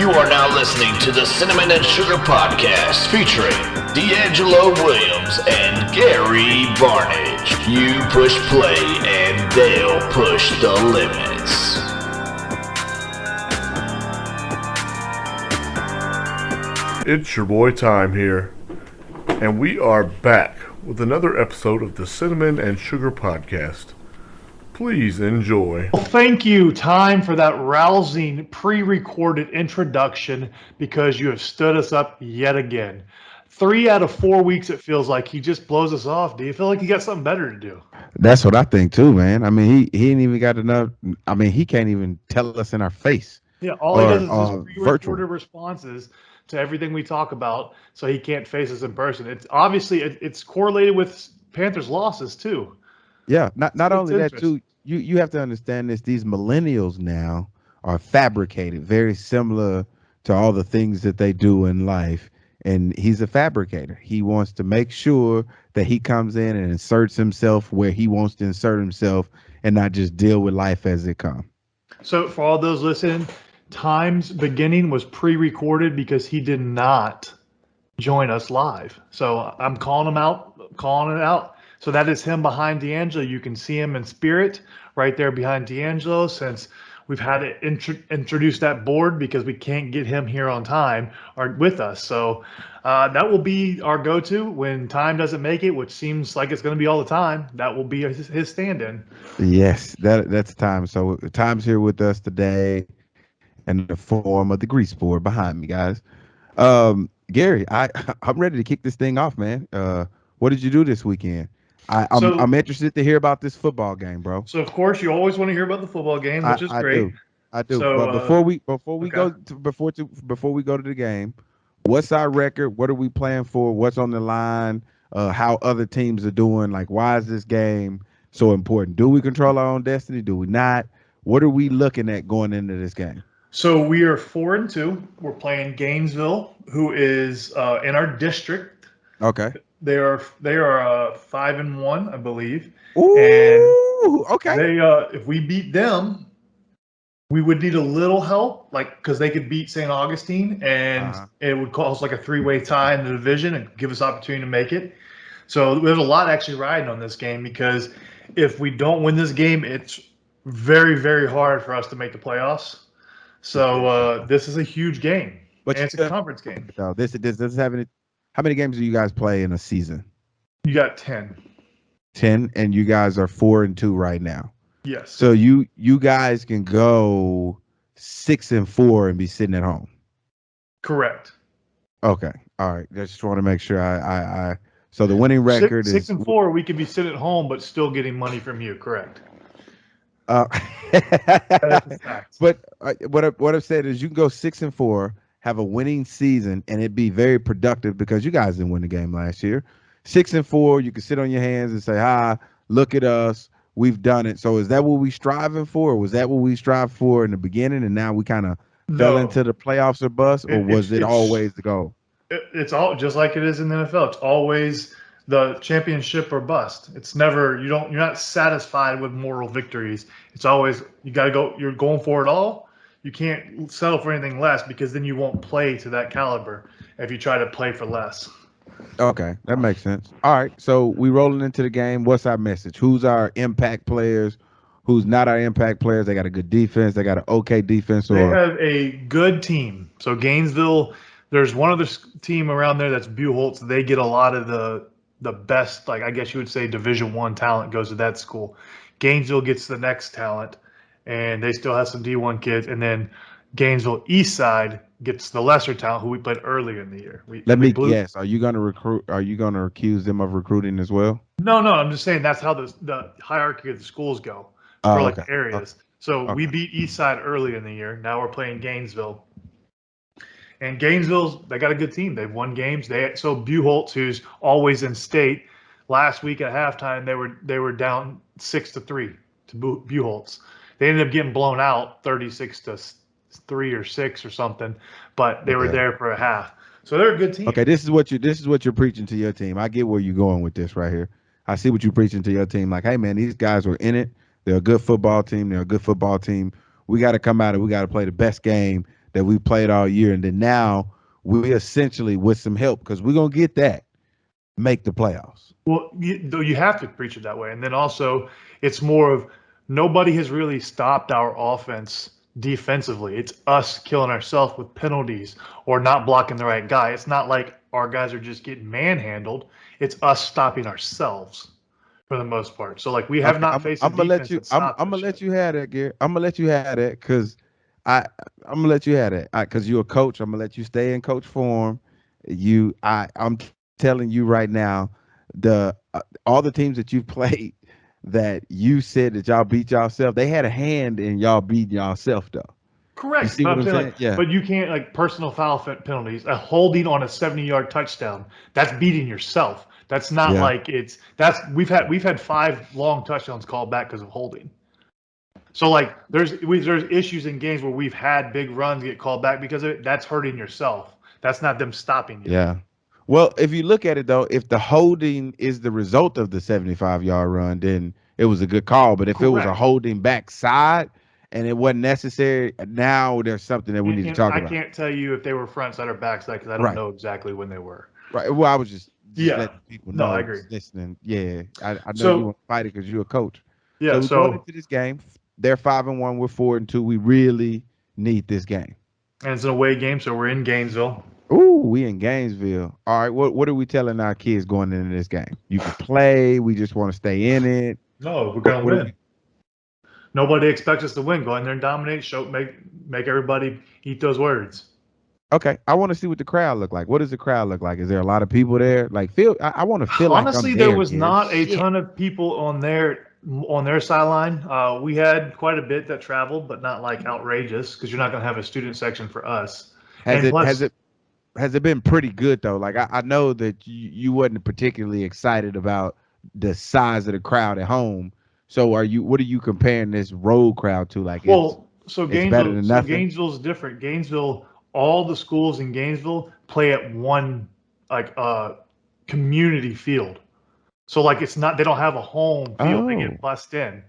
You are now listening to the Cinnamon and Sugar Podcast featuring DeAngelo Williams and Gary Barnidge. You push play and they'll push the limits. It's your boy Time here, and we are back with another episode of the Cinnamon and Sugar Podcast. Please enjoy. Well, thank you, Time, for that rousing pre-recorded introduction because you have stood us up yet again. 3 out of 4 weeks, it feels like he just blows us off. Do you feel like you got something better to do? That's what I think too, man. I mean, he ain't even got enough. I mean, he can't even tell us in our face. Yeah, all he does is just pre-recorded virtual responses to everything we talk about, so he can't face us in person. It's obviously it's correlated with Panthers' losses too. Yeah, not only that too. You have to understand this. These millennials now are fabricated, very similar to all the things that they do in life. And he's a fabricator. He wants to make sure that he comes in and inserts himself where he wants to insert himself and not just deal with life as it comes. So for all those listening, Time's beginning was pre-recorded because he did not join us live. So I'm calling it out. So that is him behind DeAngelo. You can see him in spirit right there behind DeAngelo, since we've had to introduce that board because we can't get him here on time or with us. So that will be our go-to when Time doesn't make it, which seems like it's going to be all the time. That will be his stand-in. Yes, that's Time. So Time's here with us today in the form of the grease board behind me, guys. Gary, I'm ready to kick this thing off, man. What did you do this weekend? I'm interested to hear about this football game, bro. So of course you always want to hear about the football game, which is great. I do. So, but before we go to the game, what's our record? What are we playing for? What's on the line? How other teams are doing? Like, why is this game so important? Do we control our own destiny? Do we not? What are we looking at going into this game? So we are 4-2. We're playing Gainesville, who is in our district. Okay. They are 5-1, I believe. Ooh, and okay. They if we beat them, we would need a little help, like because they could beat St. Augustine, and it would cause like a 3-way tie in the division and give us opportunity to make it. So there's a lot actually riding on this game, because if we don't win this game, it's very, very hard for us to make the playoffs. So this is a huge game, and it's a conference game. So this have any. How many games do you guys play in a season? You got 10. 10, and you guys are 4-2 right now. Yes. So you guys can go 6-4 and be sitting at home. Correct. Okay. All right. I just want to make sure I so the winning record is 6-4. We could be sitting at home, but still getting money from you. Correct. That is a fact. But what I've said is you can go 6-4. Have a winning season, and it'd be very productive because you guys didn't win the game last year. 6-4, you can sit on your hands and say, look at us. We've done it. So is that what we striving for? Or was that what we strived for in the beginning, and now we kind of fell into the playoffs or bust? Or was it always the goal? It's all just like it is in the NFL. It's always the championship or bust. It's never, you're not satisfied with moral victories. It's always, you got to go, you're going for it all. You can't settle for anything less, because then you won't play to that caliber if you try to play for less. Okay, that makes sense. All right, so we rolling into the game. What's our message? Who's our impact players? Who's not our impact players? They got a good defense. They got an okay defense. They have a good team. So Gainesville, there's one other team around there that's Buchholz. They get a lot of the best, like I guess you would say, Division I talent goes to that school. Gainesville gets the next talent, and they still have some D1 kids. And then Gainesville East Side gets the lesser talent, who we played earlier in the year. Let me guess. Are you going to recruit? Are you going to accuse them of recruiting as well? No. I'm just saying that's how the hierarchy of the schools go for like the areas. Okay. So we beat East Side earlier in the year. Now we're playing Gainesville. And Gainesville, they got a good team. They've won games. So Buchholz, who's always in state, last week at halftime they were down 6-3 to Buchholz. They ended up getting blown out 36-3 or 6 or something, but they were there for a half. So they're a good team. Okay, this is what you're preaching to your team. I get where you're going with this right here. I see what you're preaching to your team. Like, hey man, these guys were in it. They're a good football team. We got to come out and we got to play the best game that we played all year, and then now we essentially, with some help, because we're gonna get that, make the playoffs. Well, you have to preach it that way, and then also it's more of nobody has really stopped our offense defensively. It's us killing ourselves with penalties or not blocking the right guy. It's not like our guys are just getting manhandled. It's us stopping ourselves for the most part. So like we have not faced a I'm gonna let defense you. that stopped I'm us gonna let yet. you have that, Gary. I'm gonna let you have that because I'm gonna let you have that because you're a coach. I'm gonna let you stay in coach form. I'm telling you right now, all the teams that you've played that you said that y'all beat yourself, they had a hand in y'all beating yourself though. You Correct. see But what I'm I'm saying saying? like, Yeah. but you can't like personal foul penalties, a holding on a 70-yard touchdown. That's beating yourself. That's not Yeah. like we've had 5 long touchdowns called back because of holding. So like there's issues in games where we've had big runs get called back because of it. That's hurting yourself. That's not them stopping you. Yeah. Well, if you look at it though, if the holding is the result of the 75-yard run, then it was a good call. But if it was a Correct. holding backside and it wasn't necessary, now there's something that we need to And talk I about. can't tell you if they were front side or backside because I don't Right. know exactly when they were. Right. Well, I was just Yeah. letting people No, know I agree. listening. Yeah. I know you So want to fight it because you're a coach. yeah, So we're going so into this game. They're 5-1. We're 4-2. We really need this game. and it's an away game, so we're in Gainesville. Ooh, we in Gainesville. All right. What are we telling our kids going into this game? You can play. We just want to stay in it. No, we're gonna What win. Nobody expects us to win. Go in there and dominate. Make everybody eat those words. Okay, I want to see what the crowd look like. What does the crowd look like? Is there a lot of people there? Like, I want to feel like Honestly, I'm there there. was Gary. not a Shit. ton of people on their sideline. We had quite a bit that traveled, but not like outrageous because you're not going to have a student section for us. Has And it plus, has it been pretty good though? Like I know that you wasn't particularly excited about the size of the crowd at home. So what are you comparing this road crowd to? Like it's better than nothing. Gainesville's different. Gainesville, all the schools in Gainesville play at one like community field. So like it's not they don't have a home field. They Oh. get bussed in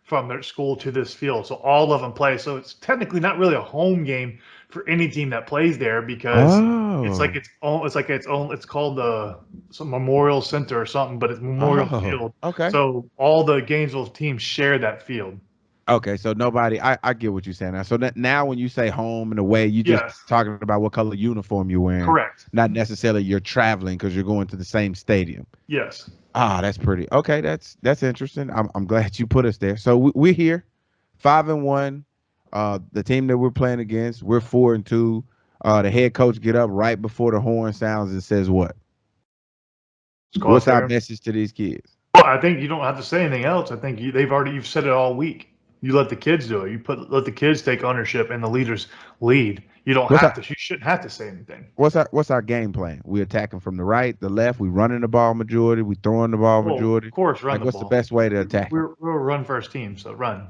from their school to this field. So all of them play. So it's technically not really a home game for any team that plays there because Oh. it's called some Memorial Center or something, but it's Memorial Oh. Field. Okay. So all the Gainesville teams share that field. Okay, so nobody, I get what you're saying now. So now when you say home and away, you Yeah, just talking about what color uniform you're wearing, correct. not necessarily you're traveling because you're going to the same stadium. Yes. Ah, that's pretty. Okay, that's interesting. I'm glad you put us there. So we're here, 5-1. The team that we're playing against, we're 4-2. The head coach get up right before the horn sounds and says what? What's our message to these kids? Well, I think you don't have to say anything else. I think you've said it all week. You let the kids do it. Let the kids take ownership and the leaders lead. You don't What's have our to. You shouldn't have to say anything. what's our game plan? We attacking from the right, the left. We running the ball majority. We throwing the ball Well, majority. of course, run Like, the what's the ball. best way to attack them? We're a run first team, so run.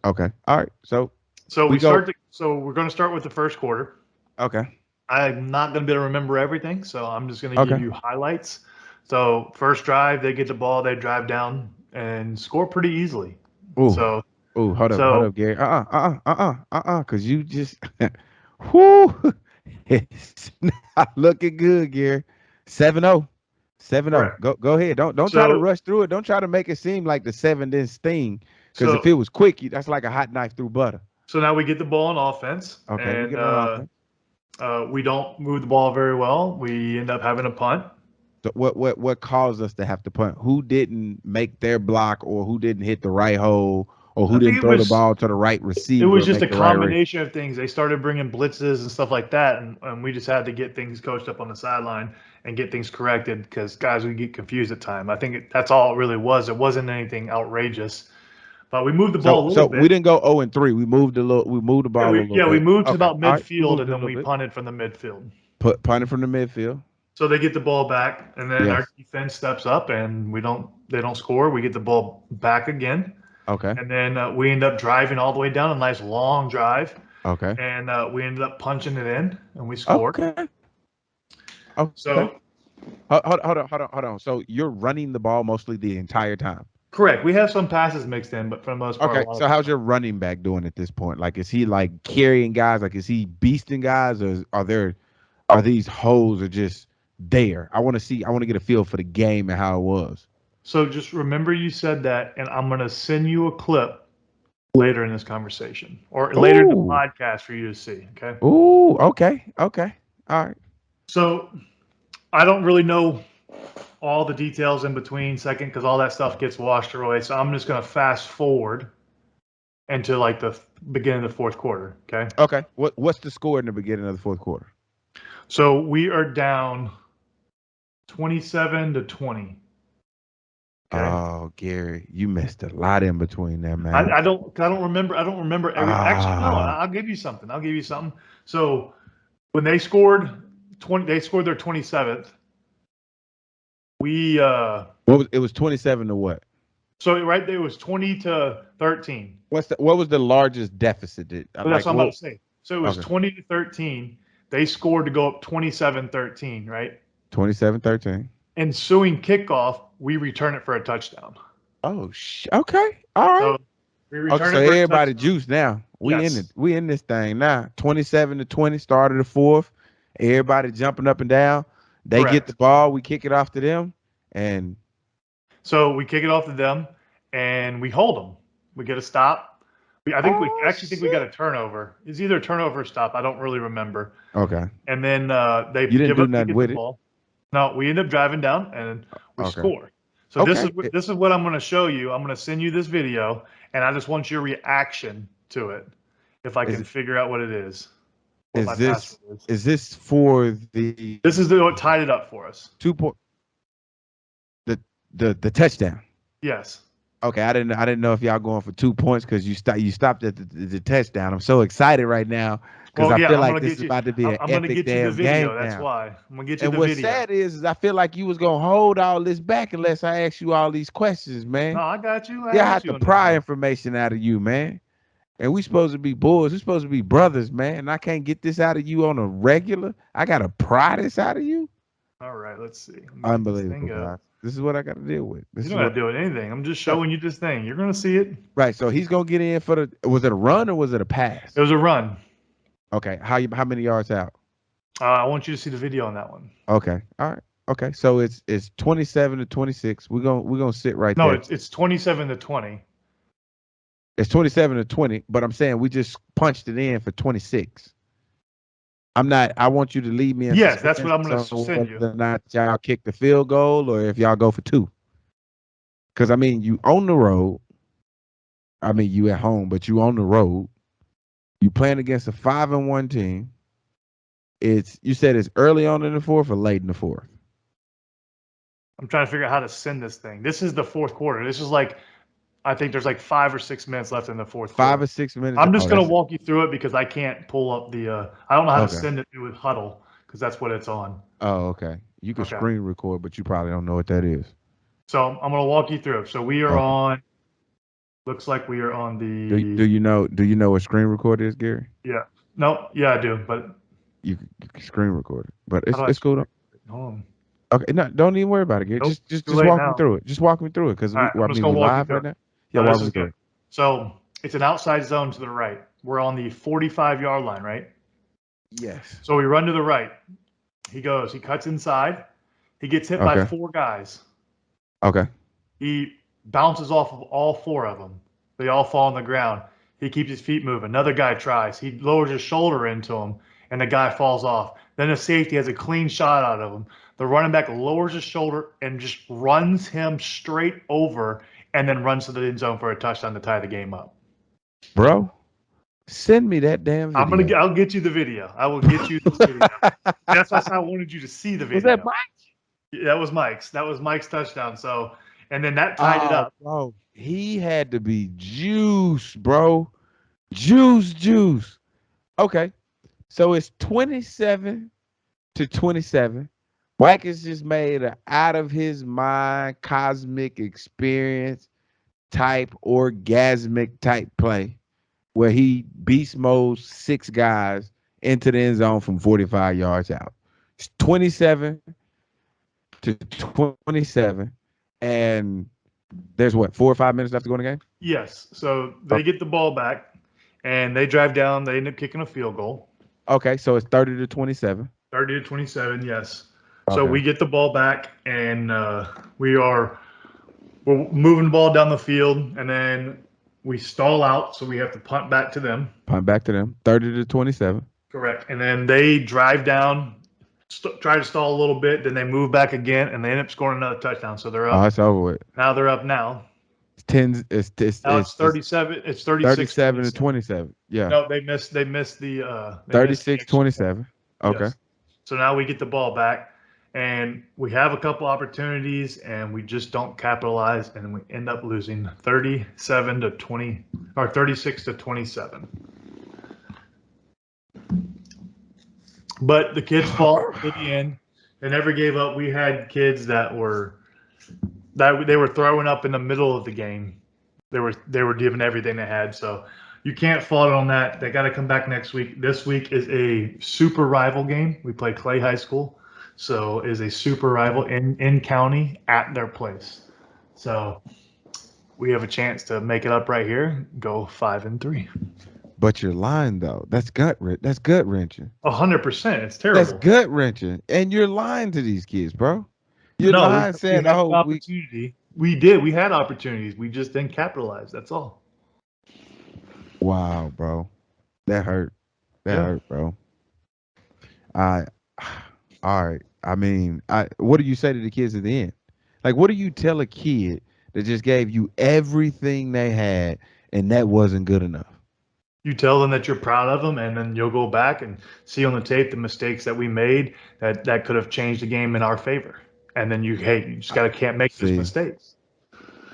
Okay. All right. So So we go. we're going to start with the first quarter. Okay. I'm not going to be able to remember everything, so I'm just going to Okay. give you highlights. So first drive, they get the ball, they drive down and score pretty easily. Ooh. So Ooh. Hold so up, Gary. Because you just. Whoo. It's not looking good, Gary. 7-0. 7-0. correct. Go ahead. Don't try to So rush through it. Don't try to make it seem like the 7 didn't sting. Because if so it was quick, that's like a hot knife through butter. so now we get the ball on offense, Okay. We and get on offense. we don't move the ball very well. We end up having a punt. So what caused us to have to punt? Who didn't make their block, or who didn't hit the right hole, or who I think didn't throw the ball to the right it receiver? was just a Make the right combination of things. They started bringing blitzes and stuff like that, and we just had to get things coached up on the sideline and get things corrected because guys would get confused at time. I think that's all it really was. It wasn't anything outrageous, but we moved the ball a little So bit. we didn't go 0-3. We moved the ball a little bit. We moved to Okay. about All right. We midfield, moved and a then little we bit. punted from the midfield. Punted from the midfield. So they get the ball back, and then Yes. our defense steps up, and they don't score. We get the ball back again. Okay. And then we end up driving all the way down, a nice long drive. Okay. And we ended up punching it in, and we scored. Okay. Okay. So Hold on. So you're running the ball mostly the entire time. Correct. We have some passes mixed in, but for the most part. Okay, so how's your running back doing at this point? Like, is he like carrying guys? Like, is he beasting guys, or are these holes are just there? I want to see. I want to get a feel for the game and how it was. So just remember you said that, and I'm going to send you a clip later in this conversation or later in the podcast for you to see. Okay. Ooh. Okay. Okay. All right. So I don't really know all the details in between second because all that stuff gets washed away. So I'm just going to fast forward into like the beginning of the fourth quarter. Okay. Okay. What's the score in the beginning of the fourth quarter? So we are down 27-20. Okay. Oh, Gary, you missed a lot in between there, man. I don't remember. I don't remember every. Actually, no. I'll give you something. So when they scored 20, they scored their 27th. We it was 27 to what? So right there was 20-13. What was the largest deficit? That's what I'm about to say. So it was 20-13. They scored to go up 27-13, right? 27-13. Ensuing kickoff, we return it for a touchdown. Oh, okay. All right. So we return so everybody juice now. We in it. We in this thing now. 27-20, started the fourth. Everybody jumping up and down. They get the ball. We kick it off to them, and so we kick it off to them, and we hold them. We get a stop. I think we got a turnover. It's either a turnover or stop. I don't really remember. Okay. And then they you didn't do nothing with it. Ball. No, we end up driving down and we score. So this is what I'm going to show you. I'm going to send you this video, and I just want your reaction to it. If I can figure out what it is. Is this for the? This is what tied it up for us. 2 point. The touchdown. Yes. Okay, I didn't know if y'all going for 2 points because you stopped at the touchdown. I'm so excited right now because I feel like this is about to be an epic damn game. That's why I'm gonna get you the video. And what's sad is I feel like you was gonna hold all this back unless I asked you all these questions, man. No, I got you. I have to pry information out of you, man. And we supposed to be boys. We supposed to be brothers, man. And I can't get this out of you on a regular. I gotta pry this out of you. All right, let's see. Unbelievable, guys. This is what I got to deal with. You don't got to deal with anything. I'm just showing you this thing. You're gonna see it. Right. So he's gonna get in for the. Was it a run or was it a pass? It was a run. Okay. How many yards out? I want you to see the video on that one. Okay. All right. Okay. So it's 27-26. We're gonna sit right there. No, it's 27-20. It's 27-20, but I'm saying we just punched it in for 26. I want you to lead me in. Yes, that's what I'm going to send you. Whether or not y'all kick the field goal or if y'all go for 2. Because, I mean, you on the road. I mean, you at home, but you on the road. You playing against a 5-1 team. You said it's early on in the fourth or late in the fourth? I'm trying to figure out how to send this thing. This is the fourth quarter. This is like, I think there's like 5 or 6 minutes left in the fourth quarter. 5 or 6 minutes. I'm just going to walk you through it because I can't pull up the. I don't know how to send it through with Huddle because that's what it's on. Oh, okay. You can screen record, but you probably don't know what that is. So I'm going to walk you through it. So we are on. Looks like we are on the. Do you know what screen record is, Gary? Yeah. No. Yeah, I do. But you can screen record it, but it's cool. Hold on. Okay. No, don't even worry about it, Gary. Nope, just walk me through it. Just walk me through it because we're live right now. Yeah, no, this is good. So it's an outside zone to the right. We're on the 45-yard line, right? Yes. So we run to the right. He cuts inside. He gets hit by 4 guys. Okay. He bounces off of all 4 of them. They all fall on the ground. He keeps his feet moving. Another guy tries. He lowers his shoulder into him, and the guy falls off. Then the safety has a clean shot out of him. The running back lowers his shoulder and just runs him straight over and then runs to the end zone for a touchdown to tie the game up. Bro, send me that damn video. I'll get you the video. I will get you the video. That's why I wanted you to see the video. Was that Mike? Yeah, that was Mike's. That was Mike's touchdown. So, and then that tied it up. Bro, he had to be juice, bro. Juice. Okay. So it's 27-27. Mike has just made an out of his mind cosmic experience type orgasmic type play where he beast modes 6 guys into the end zone from 45 yards out. It's 27-27. And There's what, 4 or 5 minutes left to go in the game? Yes. So they get the ball back, and they drive down. They end up kicking a field goal. Okay, so it's 30-27. 30-27, yes. So Okay. we get the ball back, and we're moving the ball down the field, and then we stall out, so we have to punt back to them. Punt back to them. 30-27. Correct. And then they drive down, try to stall a little bit, then they move back again, and they end up scoring another touchdown. So they're Oh, up. it's over with. Now they're up now. It's 10. Now it's 37. It's 36. 37-27. Yeah. No, they missed the 36-27. Okay. Yes. So now we get the ball back, and we have a couple opportunities, and we just don't capitalize, and we end up losing 37-20 or 36-27. But the kids fought to the end. They never gave up. We had kids that they were throwing up in the middle of the game. They were giving everything they had. So you can't fault it on that. They got to come back next week. This week is a super rival game. We play Clay High School, so is a super rival in county at their place. So we have a chance to make it up right here. Go 5-3. But you're lying though. That's gut wrenching. 100%. It's terrible. That's gut wrenching, and you're lying to these kids, bro. You're lying, saying, "Oh, opportunity." We did. We had opportunities. We just didn't capitalize. That's all. Wow, bro. That hurt. That hurt, bro. All right. I mean, what do you say to the kids at the end? Like, what do you tell a kid that just gave you everything they had and that wasn't good enough? You tell them that you're proud of them, and then you'll go back and see on the tape the mistakes that we made that could have changed the game in our favor. And then you just can't make those mistakes.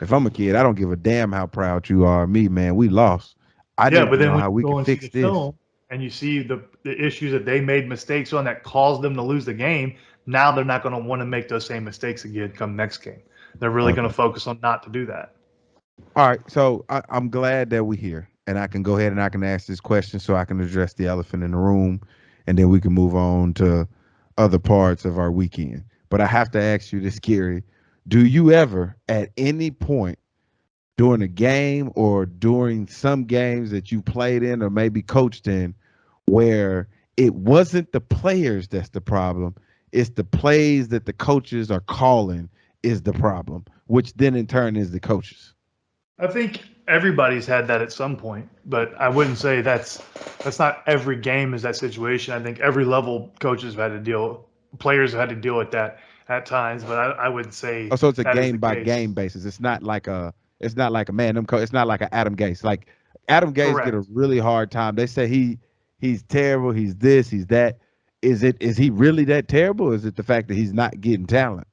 If I'm a kid, I don't give a damn how proud you are of me, man. We lost. But then know how we can fix this. Film and you see the issues that they made mistakes on that caused them to lose the game. Now they're not going to want to make those same mistakes again come next game. They're really going to focus on not to do that. All right. So I'm glad that we're here. And I can go ahead and I can ask this question so I can address the elephant in the room, and then we can move on to other parts of our weekend. But I have to ask you this, Gary. Do you ever, at any point during a game or during some games that you played in or maybe coached in, where it wasn't the players that's the problem, it's the plays that the coaches are calling is the problem, which then in turn is the coaches? I think everybody's had that at some point, but I wouldn't say that's not every game is that situation. I think every level players have had to deal with that at times, but I would say. Oh, so it's a game by game basis. It's not like a it's not like an Adam Gase. Like Adam Gase get a really hard time. They say he's terrible, he's this, he's that. Is he really that terrible, or is it the fact that he's not getting talent?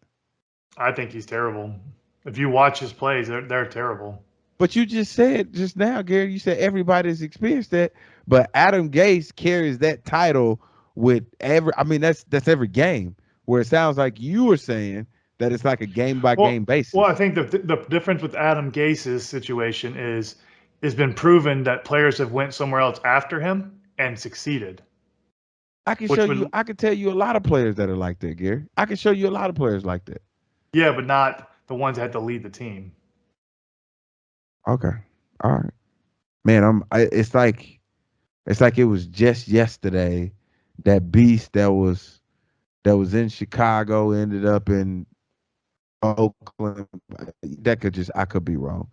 I think he's terrible. If you watch his plays, they're terrible. But you just said just now, Gary, you said everybody's experienced that, but Adam Gase carries that title with that's every game, where it sounds like you were saying that it's like a game by game basis. Well, I think the difference with Adam Gase's situation is it's been proven that players have went somewhere else after him and succeeded. I can tell you a lot of players that are like that, Gary. I can show you a lot of players like that. Yeah, but not the ones that had to lead the team. Okay. All right. Man, it's like it was just yesterday that beast that was in Chicago ended up in Oakland. I could be wrong.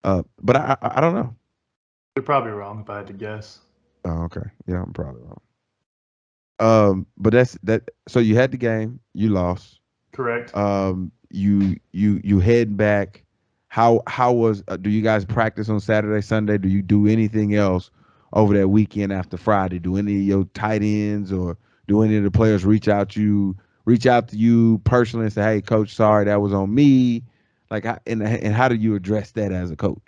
But I don't know. You're probably wrong if I had to guess. Oh, okay. Yeah, I'm probably wrong. But that's that. So you had the game, you lost. Correct. You head back. How was? Do you guys practice on Saturday, Sunday? Do you do anything else over that weekend after Friday? Do any of your tight ends or do any of the players reach out to you personally and say, "Hey, coach, sorry, that was on me"? Like, and how do you address that as a coach?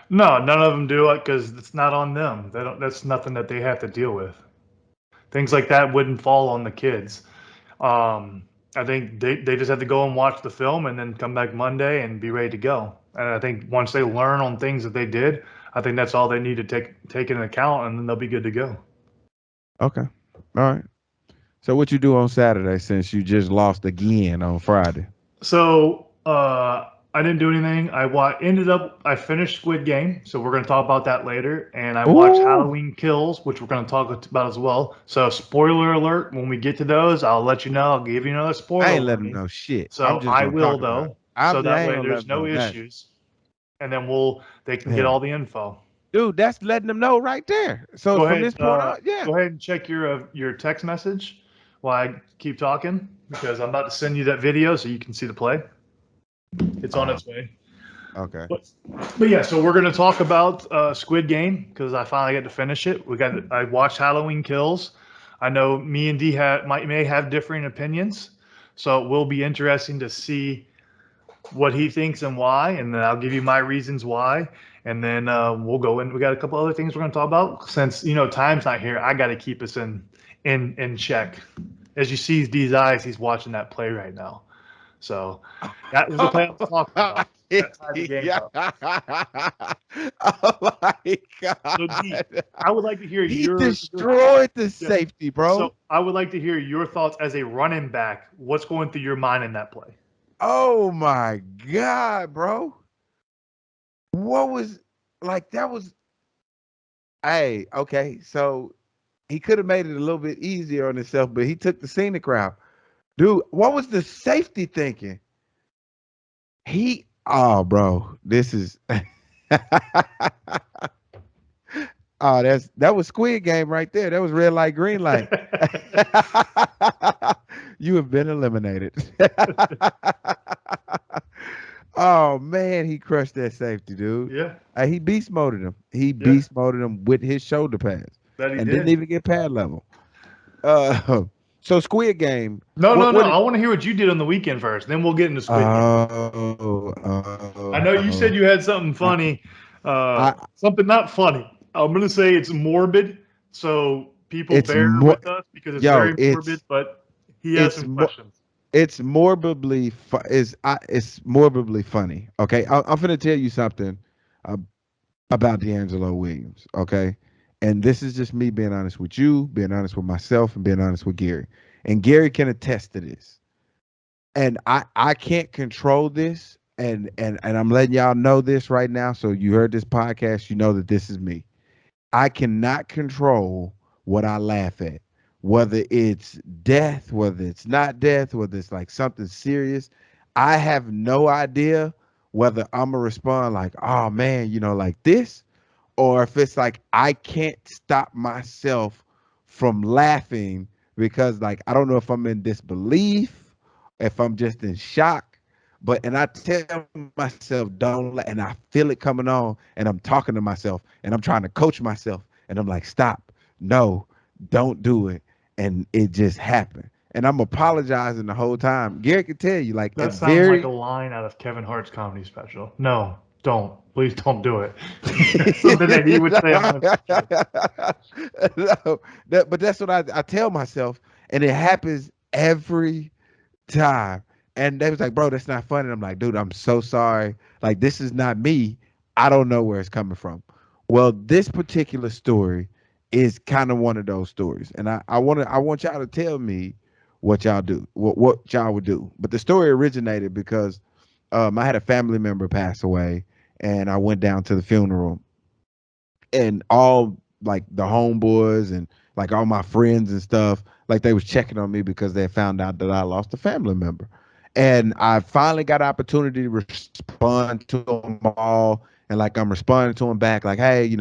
No, none of them do it because it's not on them. That's nothing that they have to deal with. Things like that wouldn't fall on the kids. I think they just have to go and watch the film and then come back Monday and be ready to go. And I think once they learn on things that they did, I think that's all they need to take into account, and then they'll be good to go. Okay. All right. So what you do on Saturday since you just lost again on Friday? So I I didn't do anything. I finished Squid Game, so we're going to talk about that later. And I watched Ooh. Halloween Kills, which we're going to talk about as well. So, spoiler alert, when we get to those, I'll let you know. I'll give you another I spoiler ain't letting them warning. know shit. I'm So just I gonna will talk about it. though, so I that ain't way gonna let there's them no know that. issues, and then they can get Yeah. all the info. Dude, that's letting them know right there. So Go from ahead, this point on, yeah. go ahead and check your text message while I keep talking because I'm about to send you that video so you can see the play. It's on its way. Okay. But yeah, so we're gonna talk about Squid Game because I finally got to finish it. I watched Halloween Kills. I know me and D may have differing opinions, so it will be interesting to see what he thinks and why, and then I'll give you my reasons why, and then we'll go in. We got a couple other things we're gonna talk about since time's not here. I got to keep us in check. As you see D's eyes, he's watching that play right now. So that was the play I was talking about. That tied the game Yeah. up. Oh my So D, God. I would like to hear He your destroyed the yeah. safety, bro. So I would like to hear your thoughts as a running back. What's going through your mind in that play? Oh my God, bro. What was like that was hey, okay. So he could have made it a little bit easier on himself, but he took the scenic route. Dude, what was the safety thinking? Bro, this is that was Squid Game right there. That was red light, green light. You have been eliminated. Oh man, he crushed that safety, dude. Yeah, He beast moded him. He yeah, beast moded him with his shoulder pads that he and didn't did. even get pad level. Uh, so Squid Game. No, What? no, no. What? I want to hear what you did on the weekend first. Then we'll get into Squid Game. I know you said Oh. you had something funny, I something not funny. I'm gonna say it's morbid, so people it's bear more with us because it's yo, very morbid. But he has it's some more questions. it's morbidly it's morbidly funny. Okay, I'm gonna tell you something uh, about DeAngelo Williams. Okay, and this is just me being honest with you, being honest with myself, and being honest with Gary. And Gary can attest to this. And I can't control this, and I'm letting y'all know this right now. So you heard this podcast, you know that this is me. I cannot control what I laugh at, whether it's death, whether it's not death, whether it's like something serious. I have no idea whether I'm gonna respond like, oh man, like this, or if it's like I can't stop myself from laughing because like I don't know if I'm in disbelief, if I'm just in shock. And I tell myself don't let, and I feel it coming on, and I'm talking to myself, and I'm trying to coach myself, and I'm like, stop, no, don't do it, and it just happened, and I'm apologizing the whole time. Gary can tell you, like, That it's sounds like a very line out of Kevin Hart's comedy special. No, don't. Please don't do it. Something that he would say on one of his jokes. No, but that's what I tell myself, and it happens every time. And they was like, bro, that's not funny. And I'm like, dude, I'm so sorry. Like, this is not me. I don't know where it's coming from. Well, this particular story is kind of one of those stories. And I want y'all to tell me what y'all do, what y'all would do. But the story originated because I had a family member pass away, and I went down to the funeral, and all like the homeboys and like all my friends and stuff, like they was checking on me because they found out that I lost a family member. And I finally got an opportunity to respond to them all. And like I'm responding to them back, like, hey,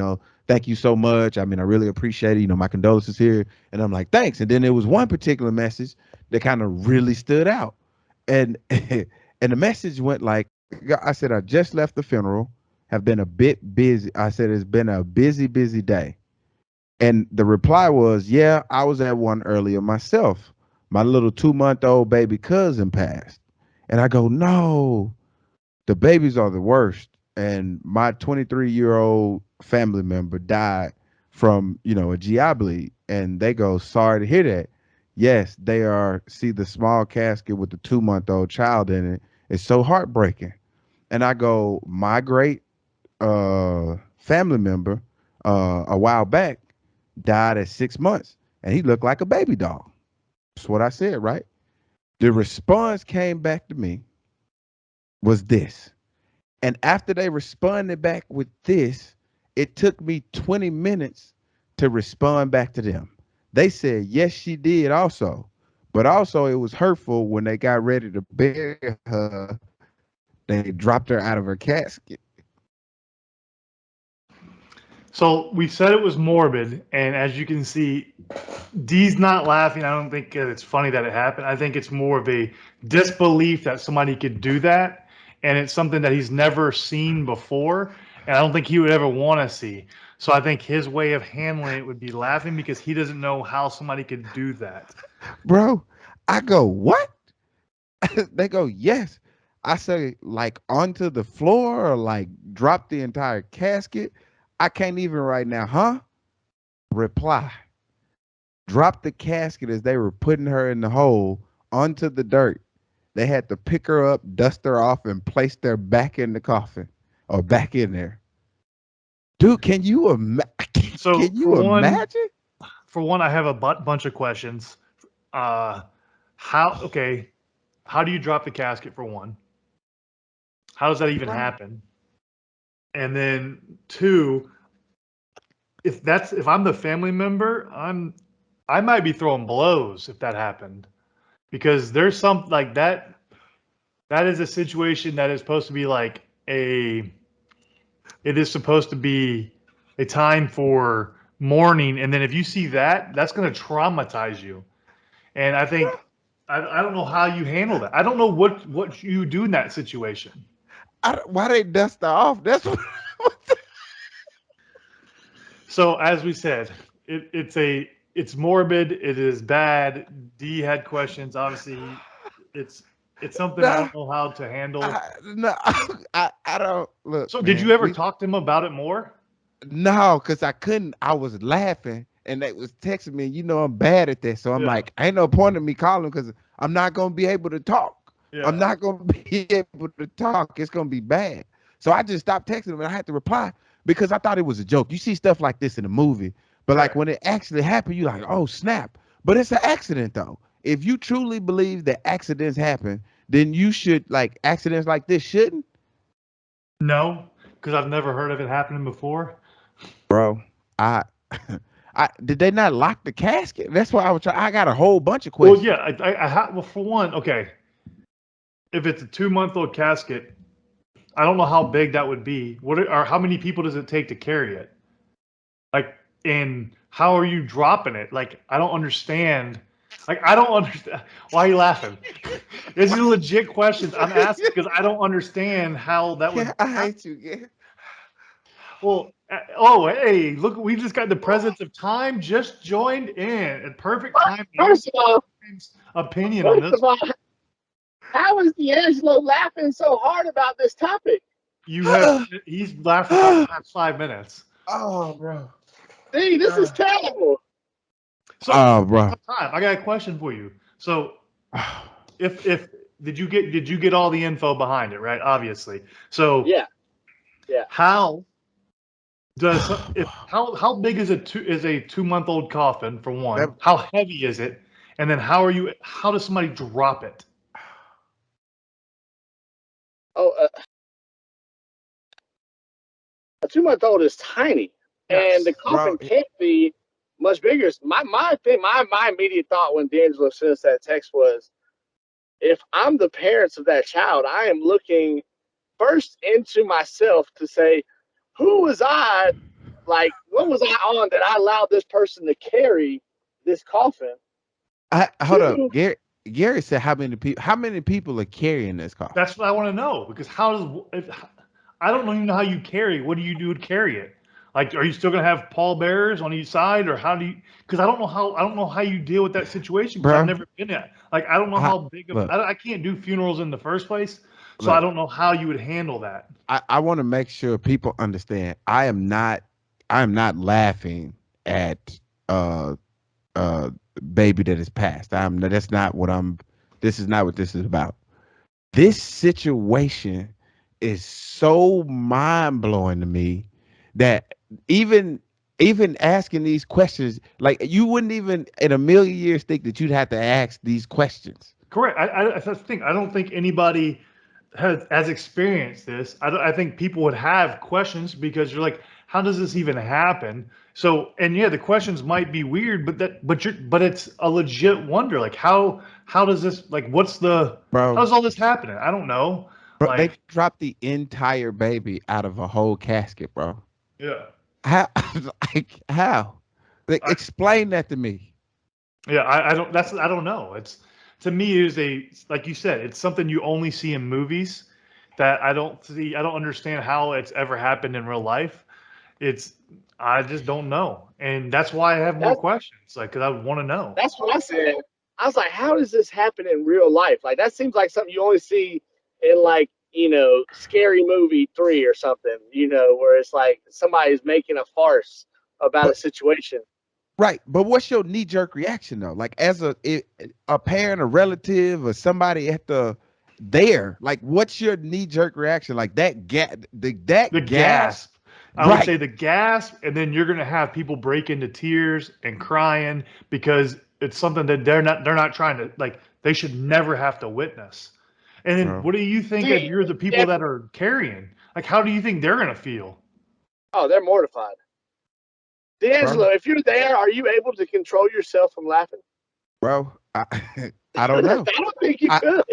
thank you so much. I mean, I really appreciate it. My condolences here. And I'm like, thanks. And then there was one particular message that kind of really stood out. And and the message went like, I said, I just left the funeral, have been a bit busy. I said, it's been a busy, busy day. And the reply was, yeah, I was at one earlier myself. My little 2-month-old baby cousin passed. And I go, no, the babies are the worst. And my 23-year-old family member died from, a GI bleed. And they go, sorry to hear that. Yes, they are. See the small casket with the 2-month-old child in it. It's so heartbreaking. And I go, my great family member a while back died at 6 months, and he looked like a baby doll. That's what I said, right? The response came back to me was this. And after they responded back with this, it took me 20 minutes to respond back to them. They said, yes, she did also. But also it was hurtful when they got ready to bury her. They dropped her out of her casket. So we said it was morbid, and as you can see, D's not laughing. I don't think it's funny that it happened. I think it's more of a disbelief that somebody could do that, and it's something that he's never seen before, and I don't think he would ever want to see. So I think his way of handling it would be laughing because he doesn't know how somebody could do that. Bro, I go, what? They go, yes. I say, like onto the floor or like drop the entire casket. I can't even right now, huh? Reply. Drop the casket as they were putting her in the hole onto the dirt. They had to pick her up, dust her off, and place her back in the coffin or back in there. Dude, can you imagine? So Can you imagine? For one, I have a bunch of questions. How do you drop the casket for one? How does that even happen? And then two, if I'm the family member, I might be throwing blows if that happened, because there's something like that. That is a situation that is supposed to be like it is supposed to be a time for mourning, and then if you see that, that's going to traumatize you. And I think I don't know how you handle that. I don't know what you do in that situation. Why they dust her off? That's what. So as we said, it's morbid. It is bad. D had questions. Obviously, it's something I don't know how to handle. I don't look. So man, did you ever talk to him about it more? No, because I couldn't. I was laughing and they was texting me. You know, I'm bad at this. So I'm like, ain't no point in me calling because I'm not going to be able to talk. Yeah. I'm not going to be able to talk. It's going to be bad. So I just stopped texting him and I had to reply because I thought it was a joke. You see stuff like this in a movie, but like when it actually happened, you're like, oh, snap. But it's an accident, though. If you truly believe that accidents happen, then you should, like, accidents like this shouldn't. No, because I've never heard of it happening before. Bro, I did they not lock the casket? That's why I was trying. I got a whole bunch of questions. Well, yeah, well, for one, okay, if it's a 2-month-old casket, I don't know how big that would be. Or how many people does it take to carry it? Like, and how are you dropping it? Like, I don't understand. Like, I don't understand. Why are you laughing? These are legit questions I'm asking because I don't understand how that would. I hate you, yeah. Well, oh, hey, look, we just got the presence of time just joined in at perfect time. First of all, opinion on this. How is DeAngelo laughing so hard about this topic? He's laughing for the past 5 minutes. Oh, bro. See, this is terrible. So, bro, I got a question for you. So, if did you get all the info behind it, right? Obviously. So, yeah. How big is a 2-month-old coffin for one? How heavy is it? And then how does somebody drop it? Oh, a 2-month-old is tiny, and the coffin can't be much bigger. My immediate thought when DeAngelo sent us that text was, if I'm the parents of that child, I am looking first into myself to say, who was I? Like, what was I on that I allowed this person to carry this coffin? Hold up, Gary said how many people are carrying this coffin? That's what I want to know, because I don't even know how you carry. What do you do to carry it? Like, are you still gonna have pallbearers on each side, or how do you? Because I don't know how you deal with that situation. Because I've never been at. Like, I don't know how big of. I can't do funerals in the first place, so I don't know how you would handle that. I want to make sure people understand. I am not laughing at baby that is passed. That's not what I'm. This is not what this is about. This situation is so mind blowing to me that even asking these questions, like, you wouldn't even in a million years think that you'd have to ask these questions. Correct. That's the thing. I don't think anybody has experienced this, I think people would have questions because you're like, how does this even happen? So, and yeah, the questions might be weird, but it's a legit wonder. Like, how does this, like, bro. how's all this happening? I don't know. Bro, they Like, dropped the entire baby out of a whole casket, bro. yeah, How? Like how? Like, I, explain that to me. yeah, I don't know. It's, to me, it is like you said, it's something you only see in movies that I don't understand how it's ever happened in real life. It's, I just don't know, and that's why I have more That's questions. Like, because I want to know. that's what I said. I was like, how does this happen in real life? Like that seems like something you only see in like, Scary Movie 3 or something, where it's like somebody's making a farce about a But situation. right, but what's your knee jerk reaction though? Like as a parent, a relative, or somebody at the there, like what's your knee jerk reaction? Like The that gasp, gasp. I would right, say the gasp, and then you're gonna have people break into tears and crying because it's something that they're not trying to, like, they should never have to witness. And then bro. what do you think if See, you're the people yeah, that are carrying? Like, how do you think they're gonna feel? oh, they're mortified. Bro, D'Angelo, if you're there, are you able to control yourself from laughing? bro. I I don't I know. don't think you I, could.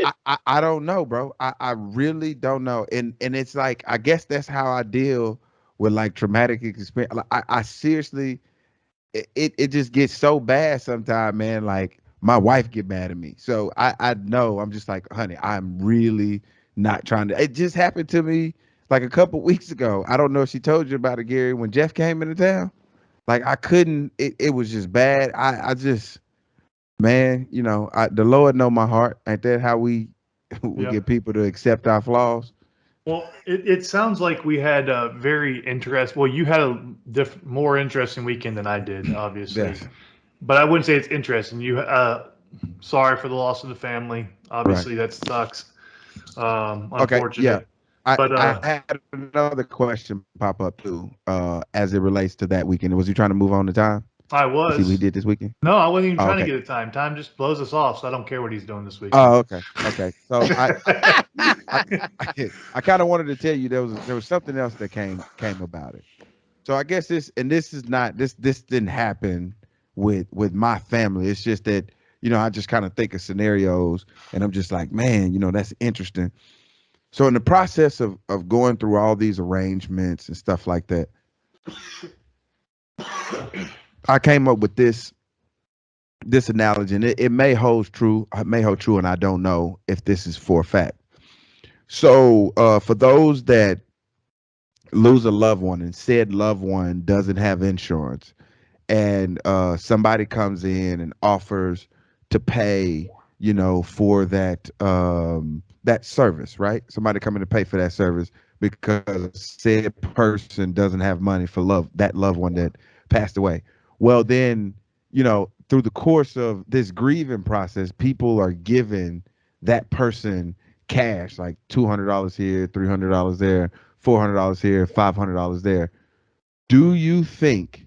I don't know, bro. I really don't know. And it's like I guess that's how I deal with like traumatic experience. Like, I seriously it just gets so bad sometimes, man. Like my wife get mad at me. So I know I'm just like, honey, I'm really not trying to. It just happened to me like a couple weeks ago. I don't know if she told you about it, Gary, when Jeff came into town. Like I couldn't. It was just bad. I just, man, the Lord know my heart. Ain't that how we we Yeah. get people to accept our flaws? Well, it sounds like we had a very interesting. Well, you had a more interesting weekend than I did, obviously. Yes. But I wouldn't say it's interesting. Sorry for the loss of the family. Right. Obviously, that sucks. Okay. Yeah. Unfortunate. I But I had another question pop up too, as it relates to that weekend. Was you trying to move on the time I to see what he was. did this weekend? No, I wasn't even Oh, trying to okay. get a time. Time just blows us off, so I don't care what he's doing this weekend. Oh, okay. Okay. So I I kind of wanted to tell you there was something else that came about it. So I guess this is not this didn't happen with my family. It's just that I just kind of think of scenarios and I'm just like, man, that's interesting. So in the process of going through all these arrangements and stuff like that, I came up with this analogy, and it may hold true. It may hold true, and I don't know if this is for a fact. So for those that lose a loved one and said loved one doesn't have insurance, and somebody comes in and offers to pay, for that service, right? Somebody coming to pay for that service because said person doesn't have money for that loved one that passed away. Well, then, through the course of this grieving process, people are giving that person cash, like $200 here, $300 there, $400 here, $500 there. Do you think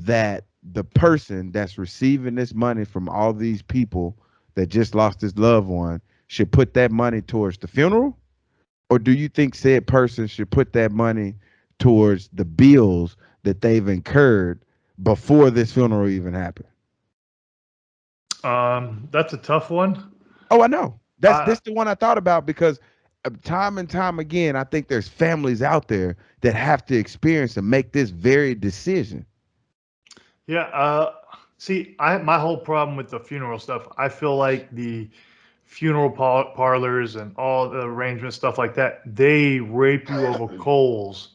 that the person that's receiving this money from all these people that just lost his loved one should put that money towards the funeral? Or do you think said person should put that money towards the bills that they've incurred before this funeral even happened? That's a tough one. Oh, I know. Uh, This the one I thought about because time and time again, I think there's families out there that have to experience and make this very decision. yeah. See, my whole problem with the funeral stuff, I feel like the funeral parlors and all the arrangement stuff like that, they rake you over coals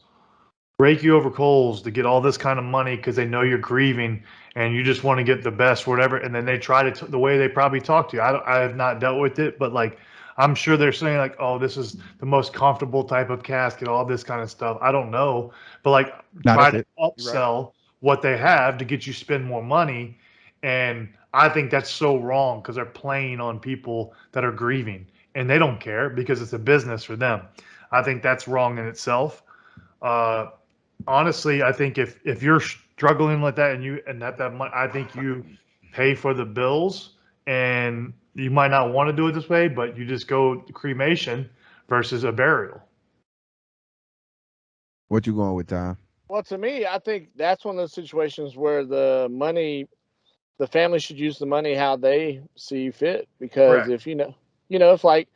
to get all this kind of money because they know you're grieving and you just want to get the best, whatever. And then they try the way they probably talk to you. I have not dealt with it, but like, I'm sure they're saying like, oh, this is the most comfortable type of casket, all this kind of stuff. I don't know, but like, No, try that's to it. You're right. upsell what they have to get you spend more money. And I think that's so wrong because they're playing on people that are grieving and they don't care because it's a business for them. I think that's wrong in itself. Uh, Honestly, I think if you're struggling with that and that money, I think you pay for the bills, and you might not want to do it this way, but you just go to cremation versus a burial. What you going with, Tom? Well, to me, I think that's one of those situations where the family should use the money how they see fit. Because Correct. if if like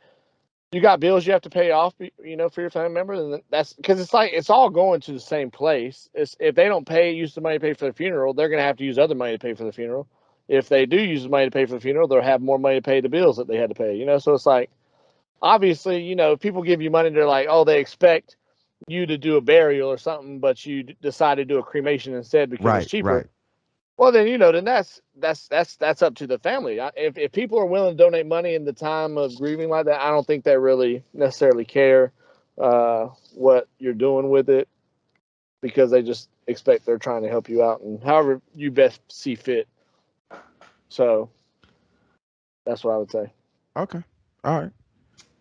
you got bills you have to pay off, for your family member, then that's because it's all going to the same place. If they don't use the money to pay for the funeral, they're going to have to use other money to pay for the funeral. If they do use the money to pay for the funeral, they'll have more money to pay the bills that they had to pay. So it's like, obviously, if people give you money, they're like, oh, they expect you to do a burial or something, but you decide to do a cremation instead because it's cheaper. Right. Well, then then that's up to the family. If people are willing to donate money in the time of grieving like that, I don't think they really necessarily care what you're doing with it, because they just expect they're trying to help you out and however you best see fit. So that's what I would say. Okay. All right.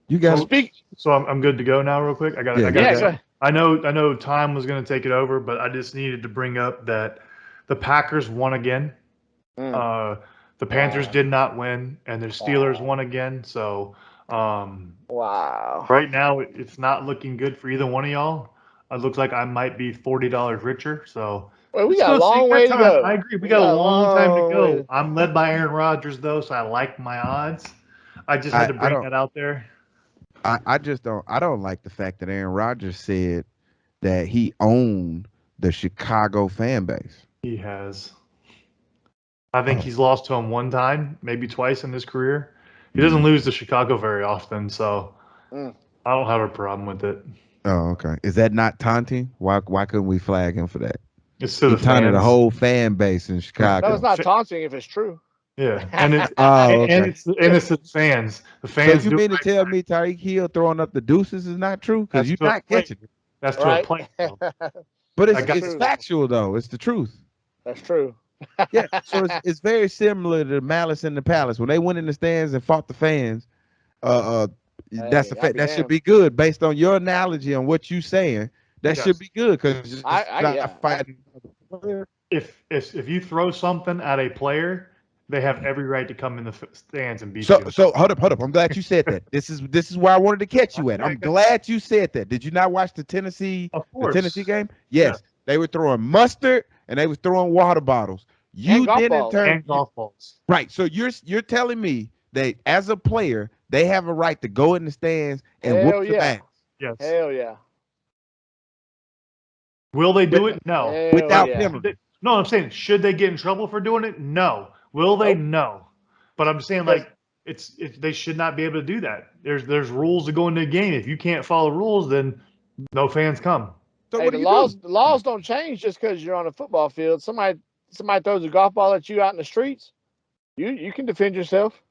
You guys speak. So I'm good to go now, real quick. I know time was going to take it over, but I just needed to bring up that the Packers won again. The Panthers did not win, and the Steelers won again. So, wow. Right now, it's not looking good for either one of y'all. It looks like I might be $40 richer. So, well, we got a long way to go. I agree. We got a long time to go. I'm led by Aaron Rodgers, though, so I like my odds. I just had to bring that out there. I don't like the fact that Aaron Rodgers said that he owned the Chicago fan base. He has. I think he's lost to him one time, maybe twice in his career. He doesn't lose to Chicago very often, so I don't have a problem with it. Oh, okay. Is that not taunting? Why couldn't we flag him for that? It's to the taunted the whole fan base in Chicago. That was not taunting if it's true. Yeah, and it's okay. and it's the fans. The fans. So you mean to tell me Tyreek Hill throwing up the deuces is not true? Because you're not catching it. That's to a point. But it's factual though. It's the truth. That's true. Yeah. So it's very similar to Malice in the Palace when they went in the stands and fought the fans. That's a fact. That should be good based on your analogy on what you saying. That should be good because fighting. If you throw something at a player, they have every right to come in the stands and beat you. So hold up. I'm glad you said that. This is where I wanted to catch you at. I'm glad you said that. Did you not watch the Tennessee game? Yes. They were throwing mustard and they were throwing water bottles. You didn't turn golf balls. Right. So you're telling me that as a player, they have a right to go in the stands and whoop the ass. Yes. Hell yeah. Will they do it? No. Without penalty. No, I'm saying, should they get in trouble for doing it? No. Will they? No. But I'm saying, like, they should not be able to do that. There's rules to go into a game. If you can't follow rules, then no fans come. So the laws don't change just because you're on a football field. Somebody throws a golf ball at you out in the streets, you can defend yourself.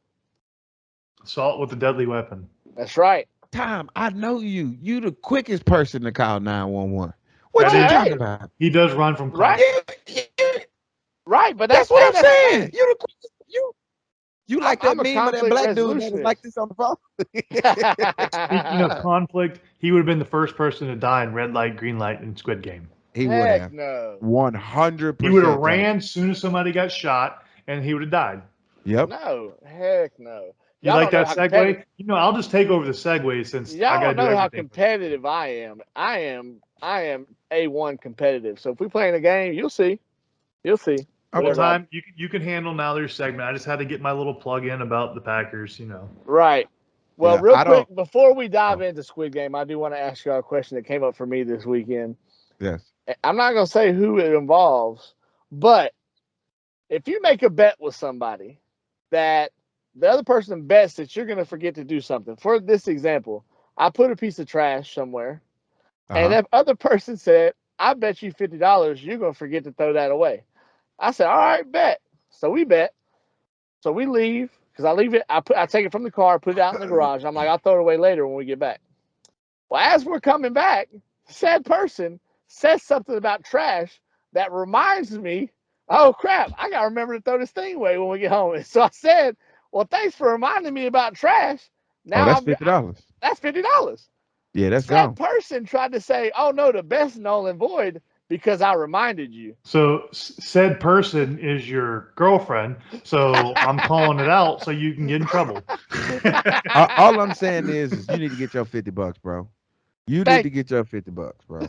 Assault with a deadly weapon. That's right. Tom, I know you. You the quickest person to call 911. What you talking about? He does run from crime. Right, but that's what I'm saying. You like that meme of that black dude that was like this on the phone? Speaking of conflict, he would have been the first person to die in red light, green light in Squid Game. He would have. No. 100%. He would have ran as soon as somebody got shot, and he would have died. Yep. No. Heck no. You like that segue? I'll just take over the segue since I got to do everything. Y'all know how competitive I am. I am A1 competitive. So if we play in a game, you'll see. Well, time you can handle now their segment. I just had to get my little plug in about the Packers, Right. Well, real quick, before we dive into Squid Game, I do want to ask y'all a question that came up for me this weekend. Yes. I'm not going to say who it involves, but if you make a bet with somebody that the other person bets that you're going to forget to do something. For this example, I put a piece of trash somewhere, and that other person said, I bet you $50 you're going to forget to throw that away. I said, all right, bet. So we bet. So we leave, because I leave it. I take it from the car, put it out in the garage. I'm like, I'll throw it away later when we get back. Well, as we're coming back, said person says something about trash that reminds me, oh, crap, I got to remember to throw this thing away when we get home. And so I said, well, thanks for reminding me about trash. Now that's $50. That's $50. Yeah, that's that person tried to say, oh, no, the best null and void because I reminded you. So said person is your girlfriend. So I'm calling it out so you can get in trouble. All I'm saying is you need to get your $50, bro. You need to get your $50, bro.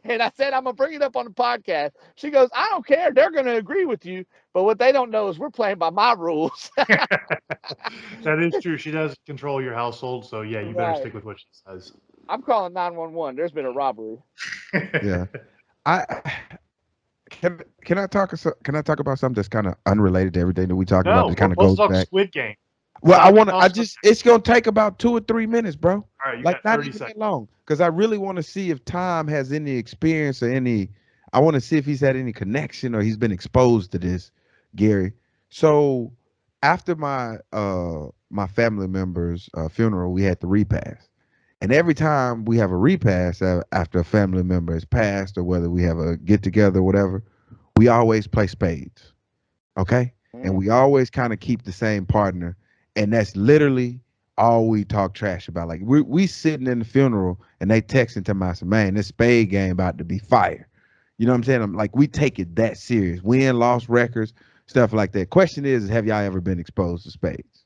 And I said, I'm going to bring it up on the podcast. She goes, I don't care. They're going to agree with you. But what they don't know is we're playing by my rules. That is true. She does control your household. So, yeah, you better stick with what she says. I'm calling 911. There's been a robbery. Yeah. Can I talk about something that's kind of unrelated to everything that we talked about? That kind of goes back. Squid Game. Well, it's gonna take about 2 or 3 minutes, bro. All right, you like got 30 not even seconds. that long, because I really want to see if Tom has any experience or I want to see if he's had any connection or he's been exposed to this, Gary. So after my family member's funeral, we had the repast. And every time we have a repast after a family member has passed, or whether we have a get together or whatever, we always play spades. Okay? And we always kind of keep the same partner. And that's literally all we talk trash about. Like we sitting in the funeral and they texting to me, I said, man, this spade game about to be fire. You know what I'm saying? I'm like, we take it that serious. Win, loss records, stuff like that. Question is, have y'all ever been exposed to spades?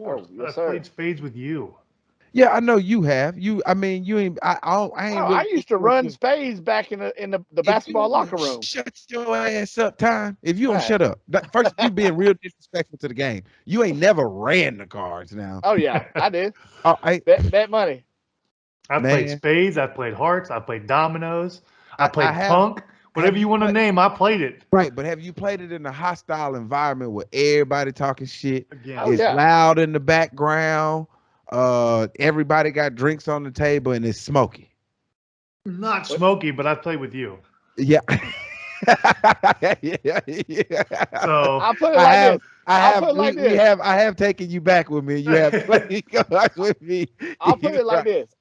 Oh, yes, I played spades with you. Yeah, I know you have. You ain't. I ain't. I used to run spades back in the basketball locker room. Shut your ass up, Tom. If you don't shut up, first you being real disrespectful to the game. You ain't never ran the cards now. Oh yeah, I did. Bet money. I played spades. I played hearts. I played dominoes. I played punk. Whatever you want to name, I played it. Right, but have you played it in a hostile environment where everybody talking shit? Again, it's loud in the background. Everybody got drinks on the table and it's smoky. Not smoky, but I played with you. Yeah. yeah. So I'll put it like this. I have taken you back with me. You have played cards with me. I'll put it like this.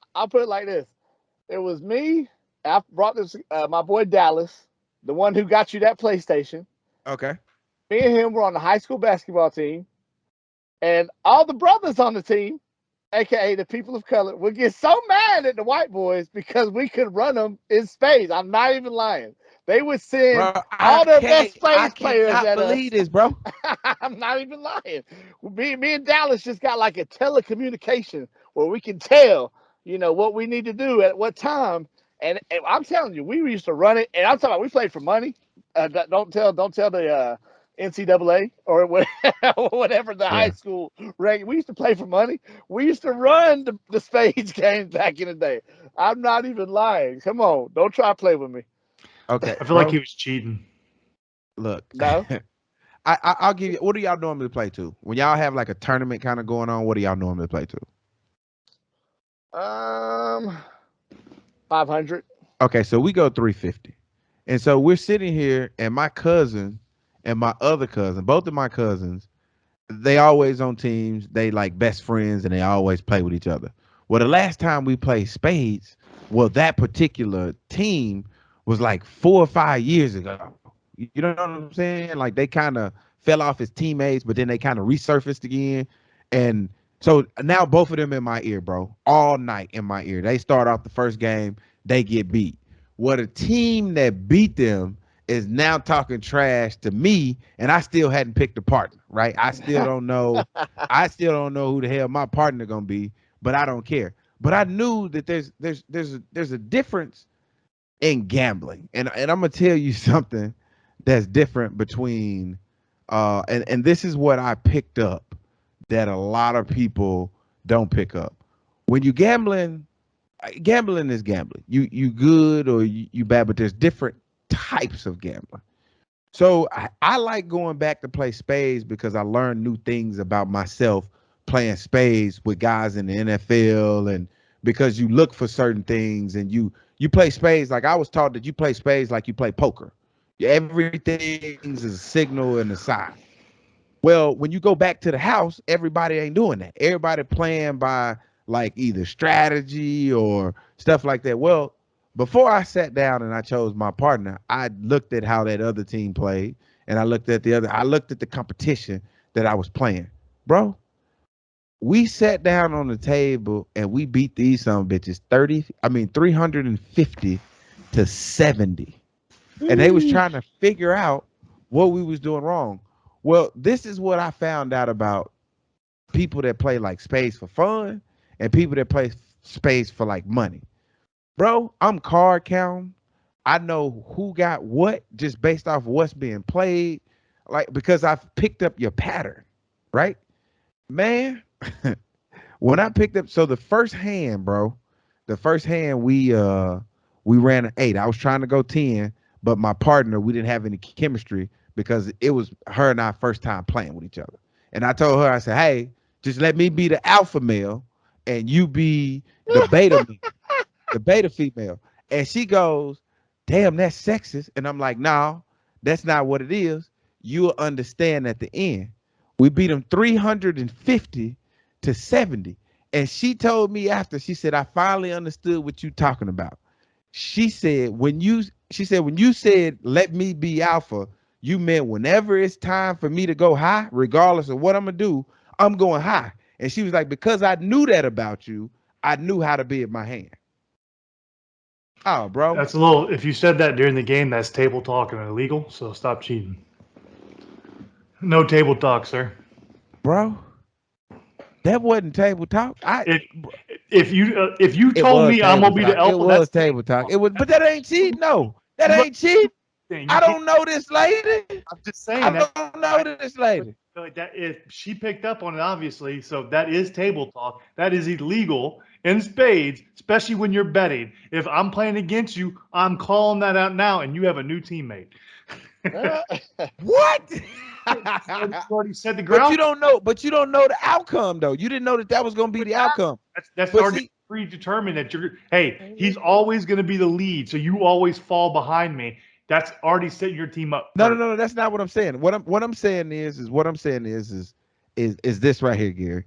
It was me. I brought this my boy Dallas, the one who got you that PlayStation. Okay. Me and him were on the high school basketball team, and all the brothers on the team, aka the people of color, would get so mad at the white boys because we could run them in spades. I'm not even lying. They would send all their best spades players at us. I can't believe this, bro. I'm not even lying. Me and Dallas just got like a telecommunication where we can tell, what we need to do at what time. And I'm telling you, we used to run it. And I'm talking about we played for money. Don't tell the NCAA or whatever the high school rank. We used to play for money. We used to run the spades games back in the day. I'm not even lying. Come on, don't try to play with me. Okay, I feel like he was cheating. Look, no, I'll give you. What do y'all normally play to? When y'all have like a tournament kind of going on, what do y'all normally play to? 500. Okay, so we go 350, and so we're sitting here, and my cousin and my other cousin, both of my cousins, they always on teams. They like best friends, and they always play with each other. Well, the last time we played spades, that particular team was like 4 or 5 years ago. You know what I'm saying? Like they kind of fell off as teammates, but then they kind of resurfaced again. And so now both of them in my ear, bro, all night in my ear. They start off the first game, they get beat. Well, the team that beat them is now talking trash to me, and I still hadn't picked a partner, right? I still don't know. I still don't know who the hell my partner gonna be, but I don't care. But I knew that there's a difference in gambling, and I'm gonna tell you something that's different between and this is what I picked up that a lot of people don't pick up. When you gambling is gambling. You good or you bad, but there's different types of gambling. So I like going back to play spades because I learned new things about myself playing spades with guys in the NFL, and because you look for certain things and you play spades. Like I was taught that you play spades like you play poker. Everything is a signal and a sign. Well, when you go back to the house, everybody ain't doing that. Everybody playing by like either strategy or stuff like that. Well, before I sat down and I chose my partner, I looked at how that other team played, and I looked at the competition that I was playing. Bro, we sat down on the table and we beat these some bitches 350 to 70. And they was trying to figure out what we was doing wrong. Well, this is what I found out about people that play like spades for fun and people that play spades for like money. Bro, I'm card counting. I know who got what just based off of what's being played. Like, because I've picked up your pattern, right? Man, when I picked up, so the first hand, bro, we ran an 8. I was trying to go 10, but my partner, we didn't have any chemistry because it was her and I first time playing with each other. And I told her, I said, hey, just let me be the alpha male and you be the beta male, the beta female. And she goes, damn, that's sexist. And I'm like, no, that's not what it is. You'll understand at the end. We beat them 350 to 70. And she told me after, she said, I finally understood what you're talking about. She said, when you said, let me be alpha, you meant whenever it's time for me to go high, regardless of what I'm going to do, I'm going high. And she was like, because I knew that about you, I knew how to be in my hand. Oh, bro. That's a little, if you said that during the game, that's table talk and illegal, so stop cheating. No table talk, sir. Bro, that wasn't table talk. If you told me I'm gonna be the alpha, it was table talk. It was, but that ain't cheating. No, that ain't cheating. I don't know this lady. I'm just saying. I don't know this lady. That if she picked up on it, obviously, so that is table talk. That is illegal in spades, especially when you're betting. If I'm playing against you, I'm calling that out now, and you have a new teammate. What? You already said the ground. But you don't know the outcome though. You didn't know that was going to be the outcome. That's already predetermined. That he's always going to be the lead, so you always fall behind me. That's already setting your team up. No. That's not what I'm saying. What I'm saying is this right here, Gary.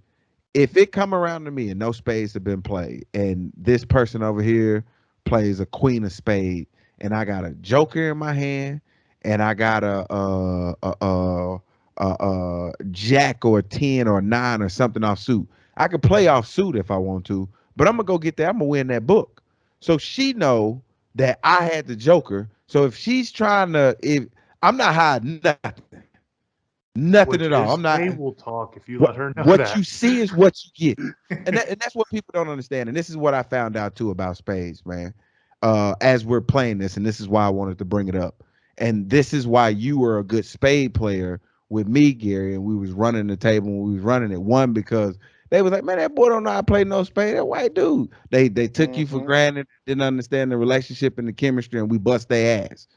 If it come around to me and no spades have been played, and this person over here plays a queen of spade, and I got a joker in my hand, and I got a jack or a 10 or a 9 or something off suit. I could play off suit if I want to, but I'm gonna go get that. I'm gonna win that book. So she know that I had the joker. So if she's trying to, if I'm not hiding nothing at all. I'm not. Table talk. If you let her know what you see is what you get, and that's what people don't understand. And this is what I found out too about spades, man. As we're playing this, and this is why I wanted to bring it up. And this is why you were a good spade player with me, Gary, and we was running the table when we was running it. One, because they was like, man, that boy don't know how to play no spade. That white dude. They took you for granted, didn't understand the relationship and the chemistry, and we bust their ass.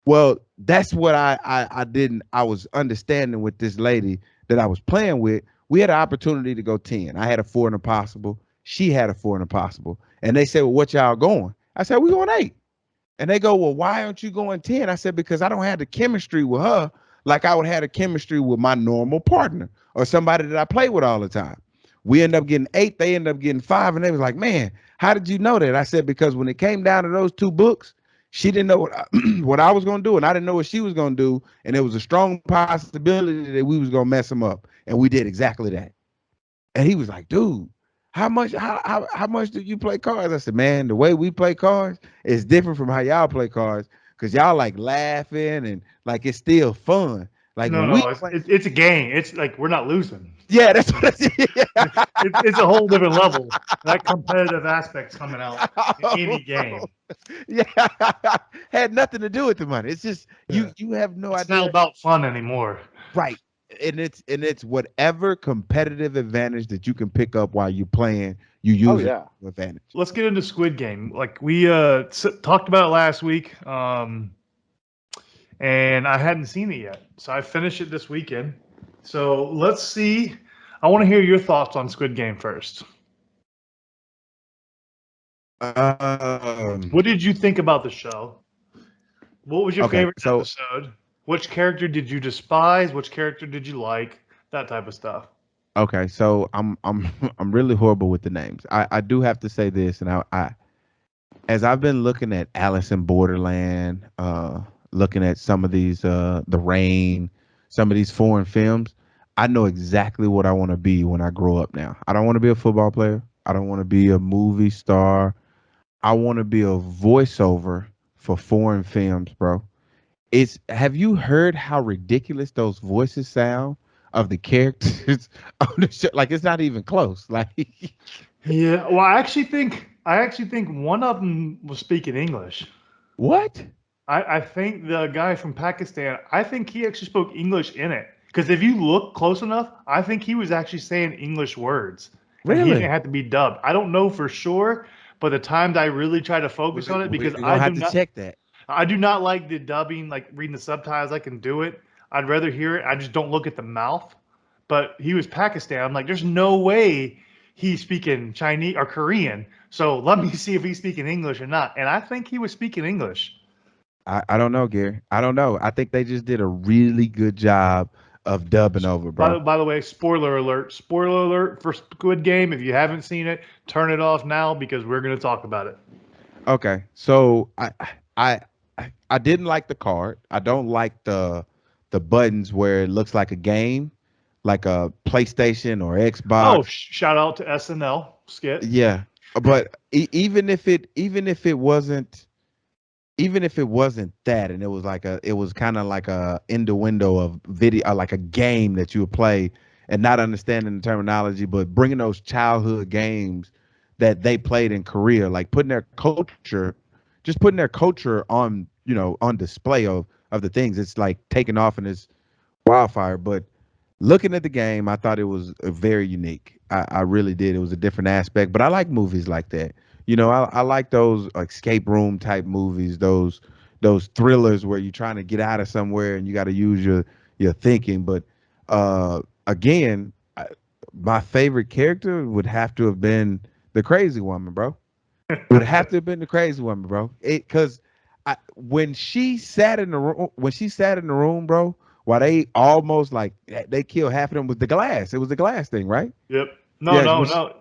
Well, that's what I was understanding with this lady that I was playing with. We had an opportunity to go 10. I had a 4 and a possible. She had a 4 and a possible. And they said, well, what y'all going? I said, we going 8. And they go, well, why aren't you going 10? I said, because I don't have the chemistry with her like I would have the chemistry with my normal partner or somebody that I play with all the time. We end up getting 8. They end up getting 5. And they was like, man, how did you know that? I said, because when it came down to those 2 books, she didn't know what I was going to do, and I didn't know what she was going to do, and there was a strong possibility that we was going to mess him up, and we did exactly that. And he was like, dude, how much do you play cards? I said, man, the way we play cards is different from how y'all play cards, because y'all like laughing and like it's still fun. Like it's a game. It's like we're not losing. Yeah, that's what it's a whole different level. That competitive aspect's coming out in any game. Yeah, had nothing to do with the money. It's just you have no idea. It's not about fun anymore, right? And it's whatever competitive advantage that you can pick up while you're playing, you use it to advantage. Let's get into Squid Game. Like we talked about it last week, and I hadn't seen it yet, so I finished it this weekend. So let's see. I want to hear your thoughts on Squid Game first. What did you think about the show? What was your favorite episode? Which character did you despise? Which character did you like? That type of stuff. Okay, so I'm really horrible with the names. I do have to say this, and I as I've been looking at Alice in Borderland, looking at some of these The Rain, some of these foreign films, I know exactly what I want to be when I grow up now. I don't want to be a football player. I don't want to be a movie star. I want to be a voiceover for foreign films, bro. Have you heard how ridiculous those voices sound of the characters on the show? Like it's not even close. Like Yeah, well, I actually think one of them was speaking English. what? I think the guy from Pakistan, I think he actually spoke English in it. Because if you look close enough, I think he was actually saying English words, and he didn't Really? have to be dubbed. I don't know for sure, but the times I really try to focus on it, We're because gonna have to check that. I do not like the dubbing, like reading the subtitles. I can do it. I'd rather hear it. I just don't look at the mouth. But he was Pakistan. I'm like, there's no way he's speaking Chinese or Korean. So let me see if he's speaking English or not. And I think he was speaking English. I don't know, Gary. I don't know. I think they just did a really good job of dubbing over, bro. By the way, spoiler alert. Spoiler alert for Squid Game. If you haven't seen it, turn it off now because we're going to talk about it. Okay, so I I didn't like the card. I don't like the buttons where it looks like a game, like a PlayStation or Xbox. Oh, shout out to SNL skit. Yeah, but even if it wasn't that, and it was like it was kind of like a in the window of video, like a game that you would play and not understanding the terminology, but bringing those childhood games that they played in Korea, like putting their culture, just putting their culture on, on display of the things. It's like taking off in this wildfire. But looking at the game, I thought it was very unique. I really did. It was a different aspect, but I like movies like that. I like those escape room type movies, those thrillers where you're trying to get out of somewhere and you got to use your thinking. But again, my favorite character would have to have been the crazy woman, bro. Would have to have been the crazy woman, bro. Because when she sat in the room, bro, while they almost like they killed half of them with the glass. It was the glass thing, right? Yep. No, Yeah,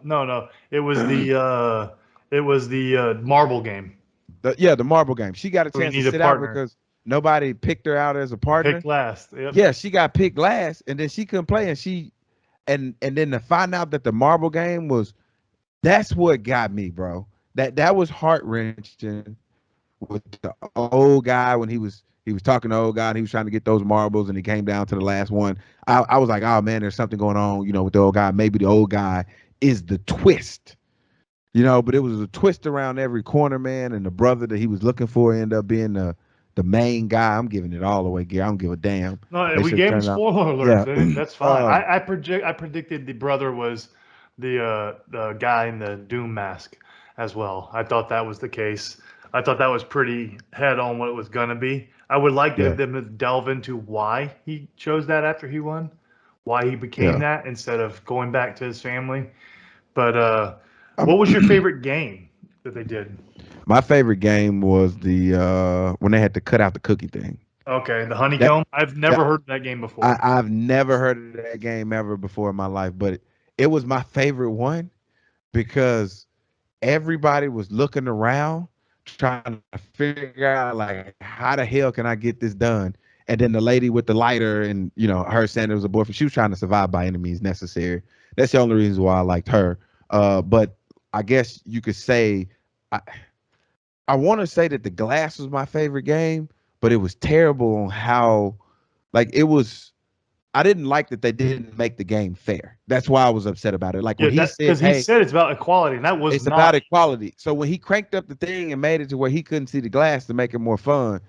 no. It was the marble game. the marble game. She got a We chance to need a sit out partner. because nobody picked her out as a partner. Pick last. Yep. Yeah, she got picked last, and then she couldn't play, and then to find out that the marble game that's what got me, bro. That was heart wrenching with the old guy when he was talking to the old guy and he was trying to get those marbles and he came down to the last one. I was like, oh man, there's something going on, with the old guy. Maybe the old guy is the twist, but it was a twist around every corner, man. And the brother that he was looking for ended up being the main guy. I'm giving it all away, Gary. I don't give a damn. No, we gave him spoiler alerts. Yeah. That's fine. I predicted the brother was the guy in the Doom mask as well. I thought that was the case. I thought that was pretty head on what it was gonna be. I would like them to delve into why he chose that after he won, why he became that instead of going back to his family. But what was your favorite game that they did? My favorite game was the when they had to cut out the cookie thing. Okay, the honeycomb. I've never heard of that game before. I've never heard of that game ever before in my life, but it was my favorite one because everybody was looking around trying to figure out like how the hell can I get this done? And then the lady with the lighter and her saying it was a boyfriend, she was trying to survive by any means necessary. That's the only reason why I liked her. But I guess you could say I want to say that the glass was my favorite game, but it was terrible on how I didn't like that they didn't make the game fair. That's why I was upset about it. Like when he said, he said it's about equality, and that was it's about equality. So when he cranked up the thing and made it to where he couldn't see the glass to make it more fun,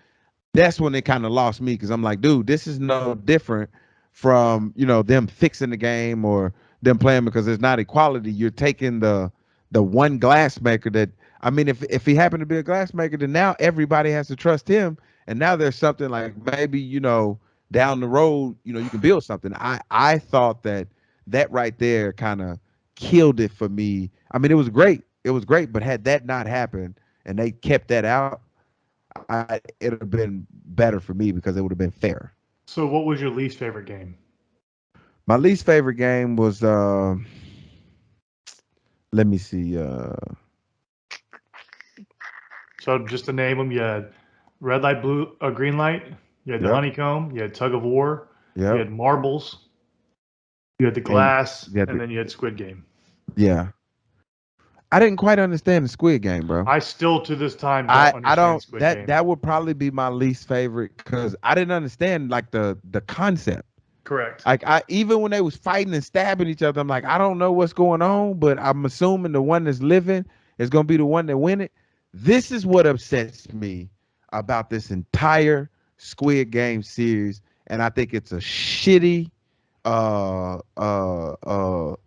that's when it kind of lost me because I'm like, dude, this is no different from them fixing the game or them playing because there's not equality. You're taking the one glass maker that if he happened to be a glass maker, then now everybody has to trust him, and now there's something like maybe down the road, you can build something. I thought that right there kind of killed it for me. It was great. It was great, but had that not happened and they kept that out, it would have been better for me because it would have been fair. So what was your least favorite game? My least favorite game was let me see. So just to name them, you had red light, green light. You had the honeycomb. You had tug of war. You had marbles. You had the glass, and then you had Squid Game. Yeah. I didn't quite understand the Squid Game, bro. I still to this time don't I understand don't Squid Game. that would probably be my least favorite because I didn't understand like the concept. Correct. Like I even when they was fighting and stabbing each other, I'm like, I don't know what's going on, but I'm assuming the one that's living is gonna be the one that win it. This is what upsets me about this entire Squid Game series, and I think it's a shitty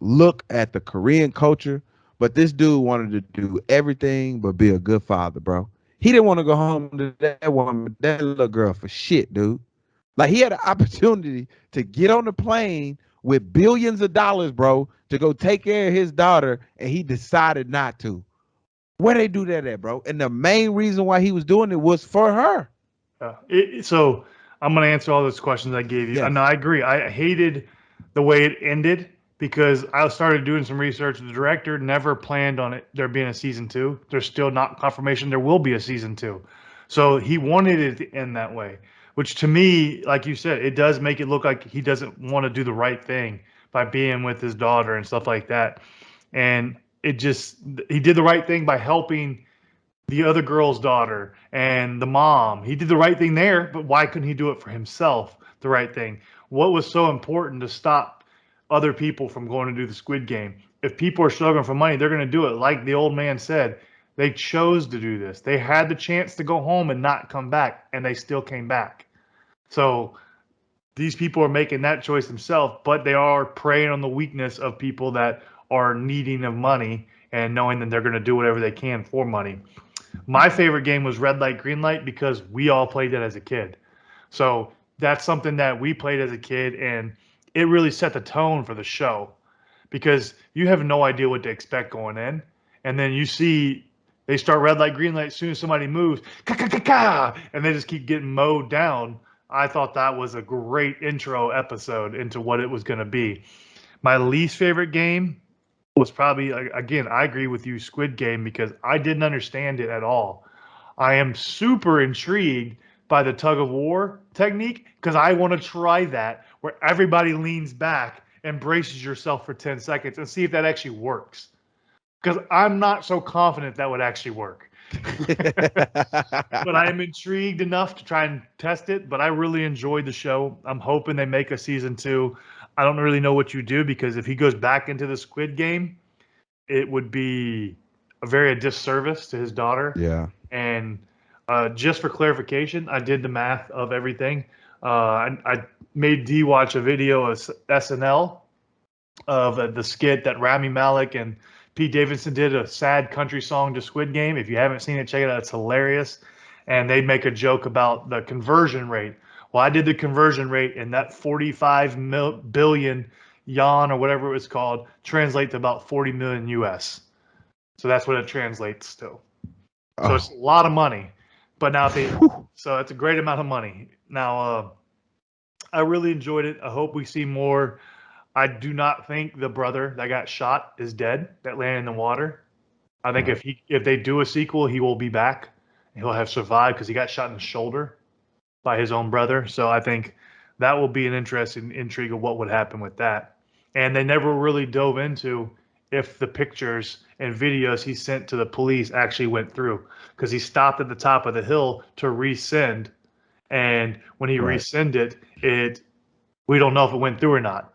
look at the Korean culture. But this dude wanted to do everything but be a good father, bro. He didn't want to go home to that woman, that little girl for shit, dude. Like he had an opportunity to get on the plane with billions of dollars, bro, to go take care of his daughter, and he decided not to. Where they do that at, bro? And the main reason why he was doing it was for her. So I'm going to answer all those questions I gave you. Yes. And I agree. I hated the way it ended because I started doing some research. The director never planned on it there being a season 2. There's still not confirmation there will be a season 2. So he wanted it to end that way, which to me, like you said, it does make it look like he doesn't want to do the right thing by being with his daughter and stuff like that. And he did the right thing by helping the other girl's daughter and the mom. He did the right thing there, but why couldn't he do it for himself? The right thing. What was so important to stop other people from going to do the Squid Game? If people are struggling for money, they're going to do it. Like the old man said, they chose to do this. They had the chance to go home and not come back, and they still came back. So these people are making that choice themselves, but they are preying on the weakness of people that are needing of money and knowing that they're going to do whatever they can for money. My favorite game was Red Light, Green Light because we all played that as a kid. So that's something that we played as a kid, and it really set the tone for the show because you have no idea what to expect going in. And then you see they start red light, green light. As soon as somebody moves, and they just keep getting mowed down. I thought that was a great intro episode into what it was going to be. My least favorite game was probably, again, I agree with you, Squid Game, because I didn't understand it at all. I am super intrigued by the tug of war technique because I want to try that where everybody leans back and braces yourself for 10 seconds and see if that actually works. Because I'm not so confident that would actually work. But I am intrigued enough to try and test it. But I really enjoyed the show. I'm hoping they make a season 2. I don't really know what you do because if he goes back into the Squid Game, it would be a disservice to his daughter. Yeah. And just for clarification, I did the math of everything. I made D watch a video of SNL of the skit that Rami Malek and Pete Davidson did, a sad country song to Squid Game. If you haven't seen it, check it out. It's hilarious. And they make a joke about the conversion rate. Well, I did the conversion rate, and that 45 billion yuan or whatever it was called translates to about 40 million US. So that's what it translates to. So it's a lot of money. But now so it's a great amount of money. Now, I really enjoyed it. I hope we see more. I do not think the brother that got shot is dead, that landed in the water. I think if they do a sequel, he will be back. He'll have survived because he got shot in the shoulder by his own brother. So I think that will be an interesting intrigue of what would happen with that. And they never really dove into if the pictures and videos he sent to the police actually went through because he stopped at the top of the hill to resend. And when he resended it, we don't know if it went through or not.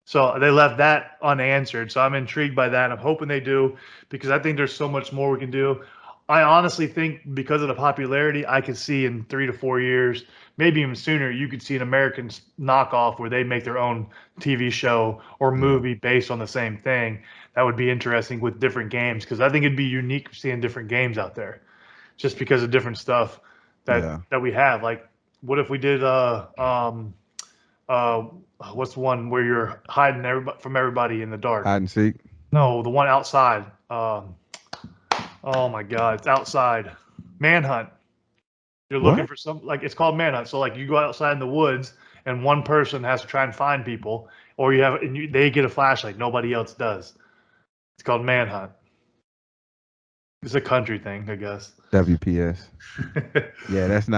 So they left that unanswered. So I'm intrigued by that. I'm hoping they do because I think there's so much more we can do. I honestly think because of the popularity, I could see in 3 to 4 years, maybe even sooner, you could see an American knockoff where they make their own TV show or movie based on the same thing. That would be interesting with different games because I think it'd be unique seeing different games out there just because of different stuff that we have. Like, what if we did what's the one where you're hiding from everybody in the dark? Hide and seek. No, the one outside. Oh my God, it's outside. Manhunt. You're looking for it's called Manhunt. So like you go outside in the woods and one person has to try and find people, or they get a flashlight, nobody else does. It's called Manhunt. It's a country thing, I guess. WPS. Yeah, that's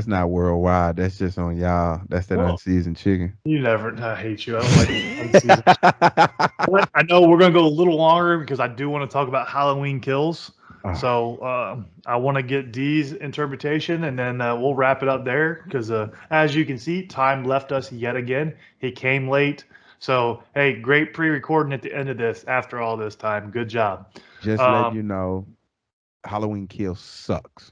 not worldwide. That's just on y'all. That's that Well, unseasoned chicken. you never. I hate you. I don't like unseasoned. But I know we're gonna go a little longer because I do want to talk about Halloween Kills. Ah, So I want to get D's interpretation, and then we'll wrap it up there. Because as you can see, time left us yet again. He came late. So hey, great pre-recording at the end of this. After all this time, good job. just let you know, Halloween Kill sucks.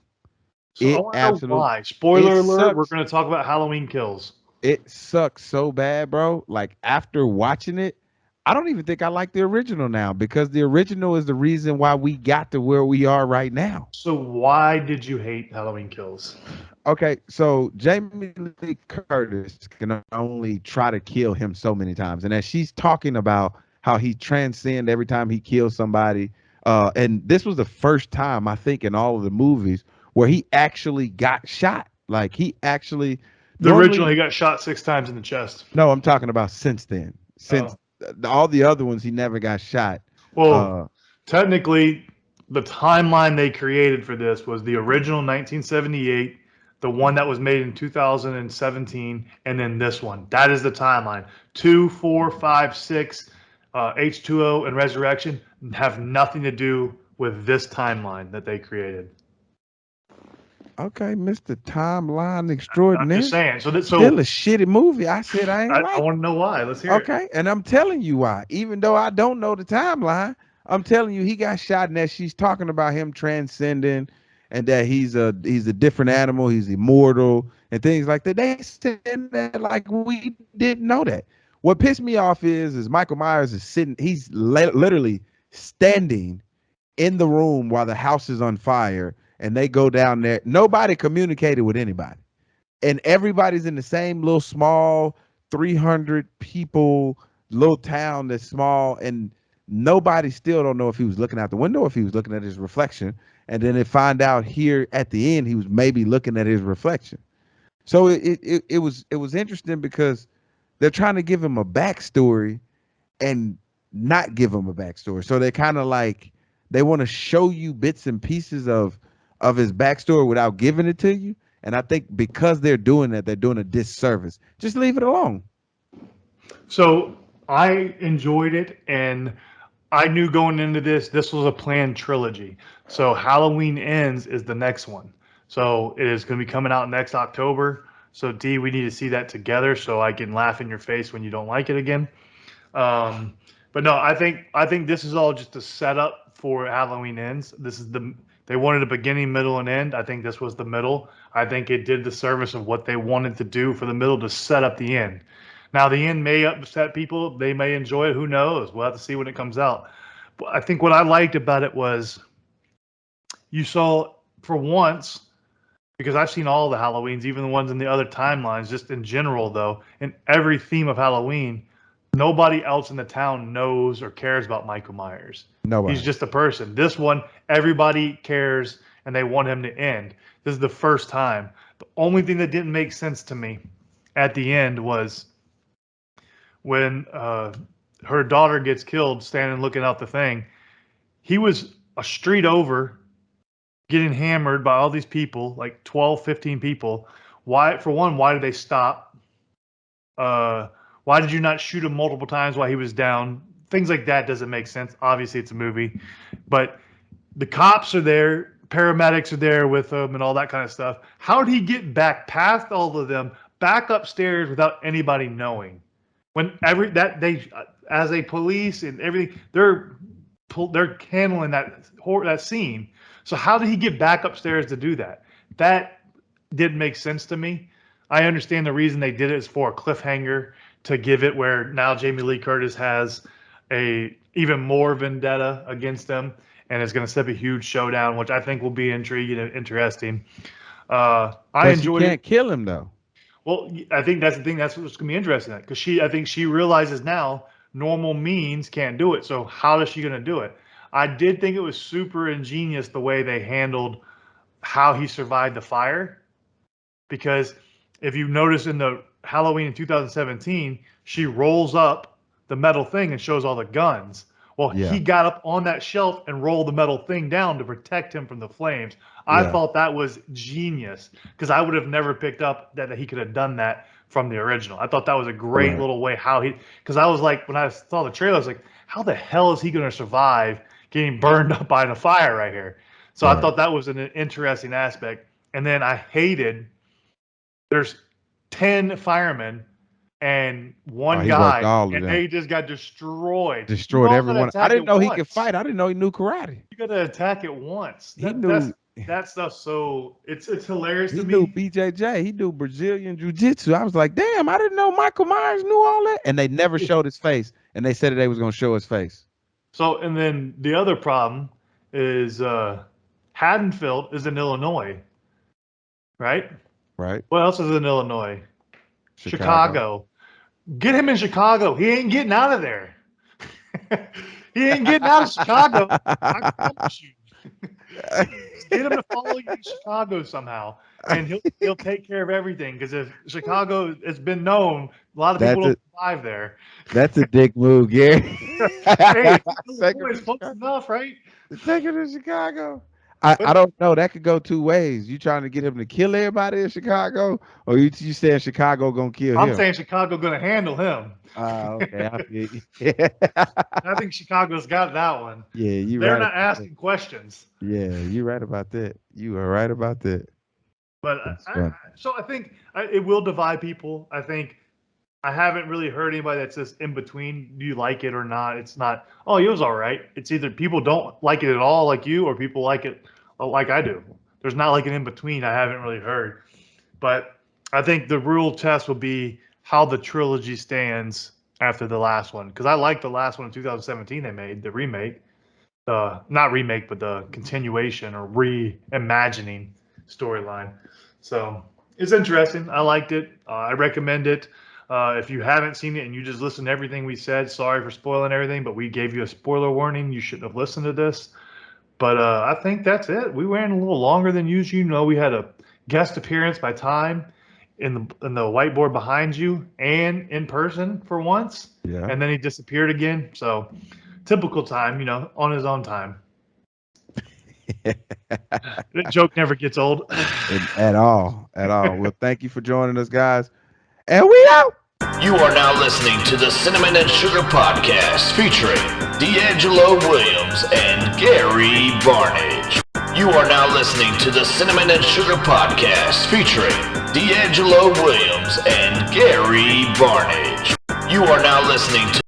So I It want to know absolutely why. it Spoiler alert: we're sucks. going to talk about Halloween Kills. It sucks so bad, bro. Like after watching it, I don't even think I like the original now because the original is the reason why we got to where we are right now. So why did you hate Halloween Kills? Okay, so Jamie Lee Curtis can only try to kill him so many times, and as she's talking about how he transcends every time he kills somebody, and this was the first time I think in all of the movies where he actually got shot. Like he actually The original, normally he got shot 6 times in the chest. no, I'm talking about since then. Since Oh. all the other ones, he never got shot. Well, Uh, technically, the timeline they created for this was the original 1978, the one that was made in 2017, and then this one. That is the timeline. 2, 4, 5, 6, H2O, and Resurrection have nothing to do with this timeline that they created. okay, Mr. Timeline I'm Extraordinaire. just saying. Still a shitty movie. I said I ain't I like. want to know why. Let's hear it. Okay, and I'm telling you why. Even though I don't know the timeline, I'm telling you he got shot, and that she's talking about him transcending, and that he's a different animal, he's immortal, and things like that. They said that like we didn't know that. What pissed me off is Michael Myers is sitting. He's literally standing in the room while the house is on fire, and they go down there. Nobody communicated with anybody, and everybody's in the same little small 300 people little town that's small, and nobody still don't know if he was looking out the window or if he was looking at his reflection, and then they find out here at the end he was maybe looking at his reflection. So it was interesting because they're trying to give him a backstory and not give him a backstory. So they kind of like they want to show you bits and pieces of his backstory without giving it to you. And I think because they're doing that, they're doing a disservice. Just leave it alone. So I enjoyed it, and I knew going into this was a planned trilogy. So Halloween Ends is the next one. So it is going to be coming out next October. So D, we need to see that together so I can laugh in your face when you don't like it again. But no, I think this is all just a setup for Halloween Ends. They wanted a beginning, middle, and end. I think this was the middle. I think it did the service of what they wanted to do for the middle to set up the end. Now the end may upset people. They may enjoy it. Who knows? We'll have to see when it comes out. But I think what I liked about it was you saw for once, because I've seen all the Halloweens, even the ones in the other timelines, just in general though, in every theme of Halloween, nobody else in the town knows or cares about Michael Myers. Nobody. He's just a person. This one, everybody cares and they want him to end. This is the first time. The only thing that didn't make sense to me at the end was when her daughter gets killed standing looking out the thing. He was a street over getting hammered by all these people, like 12, 15 people. Why, for one, why did they stop? Why did you not shoot him multiple times while he was down? Things like that doesn't make sense. Obviously, it's a movie, but the cops are there, paramedics are there with him, and all that kind of stuff. How did he get back past all of them, back upstairs without anybody knowing? When they, as a police and everything, they're handling that scene. So how did he get back upstairs to do that? That didn't make sense to me. I understand the reason they did it is for a cliffhanger to give it where now Jamie Lee Curtis has a even more vendetta against them and is going to set up a huge showdown, which I think will be intriguing and interesting. I enjoyed it. Can't kill him though. Well, I think that's the thing. That's what's going to be interesting because I think she realizes now normal means can't do it. So how is she going to do it? I did think it was super ingenious the way they handled how he survived the fire, because if you notice in the Halloween in 2017, she rolls up the metal thing and shows all the guns. Well, Yeah. he got up on that shelf and rolled the metal thing down to protect him from the flames. I Yeah. thought that was genius because I would have never picked up that he could have done that from the original. I thought that was a great Right. little way because I was like, when I saw the trailer, I was like, how the hell is he going to survive getting burned up by the fire right here? So Right. I thought that was an interesting aspect. And then I hated there's 10 firemen and one he worked guy, all of and them. they just got destroyed. Destroyed You all everyone. gotta I attack didn't it know he could once. fight. I didn't know he knew karate. You got to attack it once. He knew. That stuff's so it's hilarious He to knew me. BJJ. He knew Brazilian jiu-jitsu. I was like, damn, I didn't know Michael Myers knew all that. And they never showed his face. And they said that they was going to show his face. So, and then the other problem is Haddonfield is in Illinois, right? Right. What else is in Illinois? Chicago. Get him in Chicago. He ain't getting out of there. He ain't getting out of Chicago. I promise you. Get him to follow you in Chicago somehow, and he'll take care of everything. Because if Chicago has been known, a lot of people don't survive there. That's a dick move, Gary. Hey, it's close enough, right? Take him to Chicago. I don't know. That could go two ways. You trying to get him to kill everybody in Chicago, or you saying Chicago gonna kill him? I'm saying Chicago gonna handle him. Okay. I think Chicago's got that one. Yeah, they're not asking questions. Yeah, you're right about that. You are right about that. But I think it will divide people. I think I haven't really heard anybody that's just in between. Do you like it or not? It's not, oh, it was all right. It's either people don't like it at all like you, or people like it like I do. There's not like an in between. I haven't really heard. But I think the real test will be how the trilogy stands after the last one. Because I liked the last one in 2017 they made, the remake. Not remake, but the continuation or reimagining storyline. So it's interesting. I liked it. I recommend it. If you haven't seen it and you just listened to everything we said, sorry for spoiling everything, but we gave you a spoiler warning. You shouldn't have listened to this. But I think that's it. We ran a little longer than usual. You know, we had a guest appearance by time in the whiteboard behind you and in person for once. Yeah. And then he disappeared again. So typical time, you know, on his own time. That joke never gets old. At all. Well, thank you for joining us, guys. And we out. You are now listening to the Cinnamon and Sugar Podcast featuring DeAngelo Williams and Gary Barnidge. You are now listening to the Cinnamon and Sugar Podcast featuring DeAngelo Williams and Gary Barnidge. You are now listening to